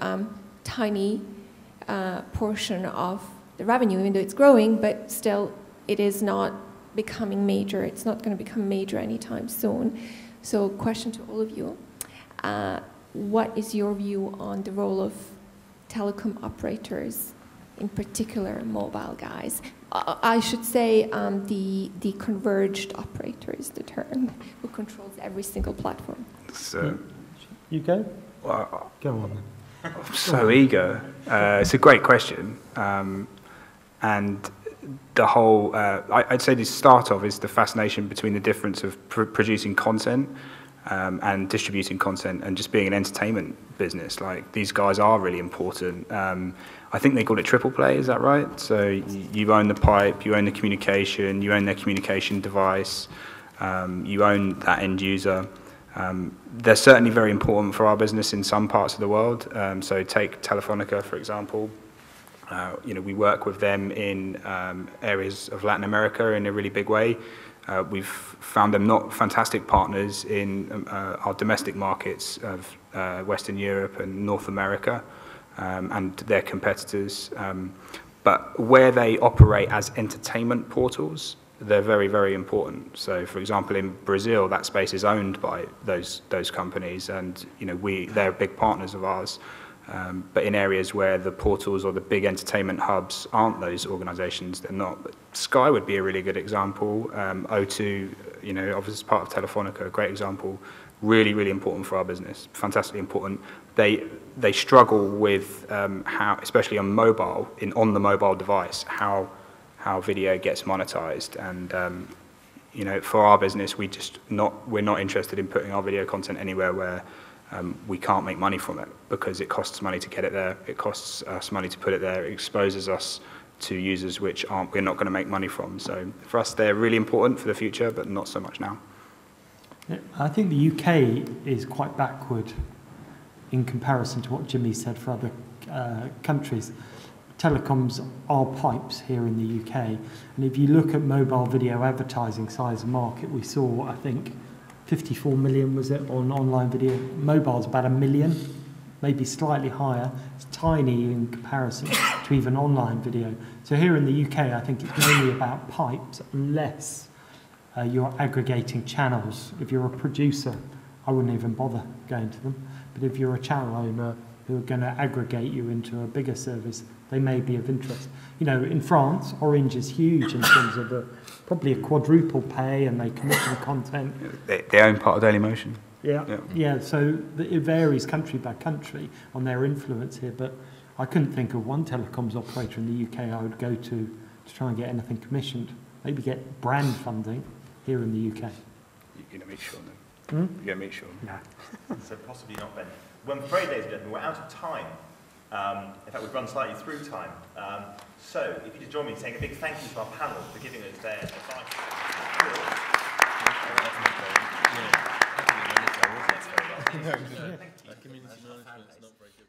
tiny portion of the revenue, even though it's growing, but still it is not becoming major. It's not going to become major anytime soon. So question to all of you, what is your view on the role of telecom operators, in particular mobile guys? I should say the converged operator is the term, who controls every single platform. So, you go? Well, go on then. I'm so eager. It's a great question. And the whole, I'd say the start of is the fascination between the difference of producing content and distributing content and just being an entertainment business. Like, these guys are really important. I think they call it triple play, is that right? So you own the pipe, you own the communication, you own their communication device, you own that end user. They're certainly very important for our business in some parts of the world. So take Telefonica, for example. We work with them in areas of Latin America in a really big way. We've found them not fantastic partners in our domestic markets of Western Europe and North America and their competitors. But where they operate as entertainment portals, they're very, very important. So, for example, in Brazil, that space is owned by those companies, and they're big partners of ours. But in areas where the portals or the big entertainment hubs aren't those organisations, they're not. But Sky would be a really good example. O2, obviously as part of Telefonica, a great example. Really, really important for our business. Fantastically important. They struggle with how, especially on mobile, on the mobile device, how video gets monetized. And for our business, we're not interested in putting our video content anywhere where we can't make money from it, because it costs money to get it there. It costs us money to put it there. It exposes us to users which we're not going to make money from. So for us, they're really important for the future, but not so much now. I think the UK is quite backward in comparison to what Jimmy said for other countries. Telecoms are pipes here in the UK. And if you look at mobile video advertising size of market, we saw, I think, 54 million, was it, on online video? Mobile's about 1 million, maybe slightly higher. It's tiny in comparison to even online video. So here in the UK, I think it's mainly about pipes, unless you're aggregating channels. If you're a producer, I wouldn't even bother going to them. But if you're a channel owner who are going to aggregate you into a bigger service, they may be of interest. In France, Orange is huge in terms of probably a quadruple pay, and they commission content. They own part of Dailymotion. Yeah. So it varies country by country on their influence here. But I couldn't think of one telecoms operator in the UK I would go to try and get anything commissioned. Maybe get brand funding here in the UK. You're going to meet Sean then. Hmm? You're going to meet Sean. Yeah. So possibly not Ben. Well, I'm afraid, ladies and gentlemen, we're out of time. In fact, we've run slightly through time. So, if you could join me in saying a big thank you to our panel for giving us their advice. Community management is not very good.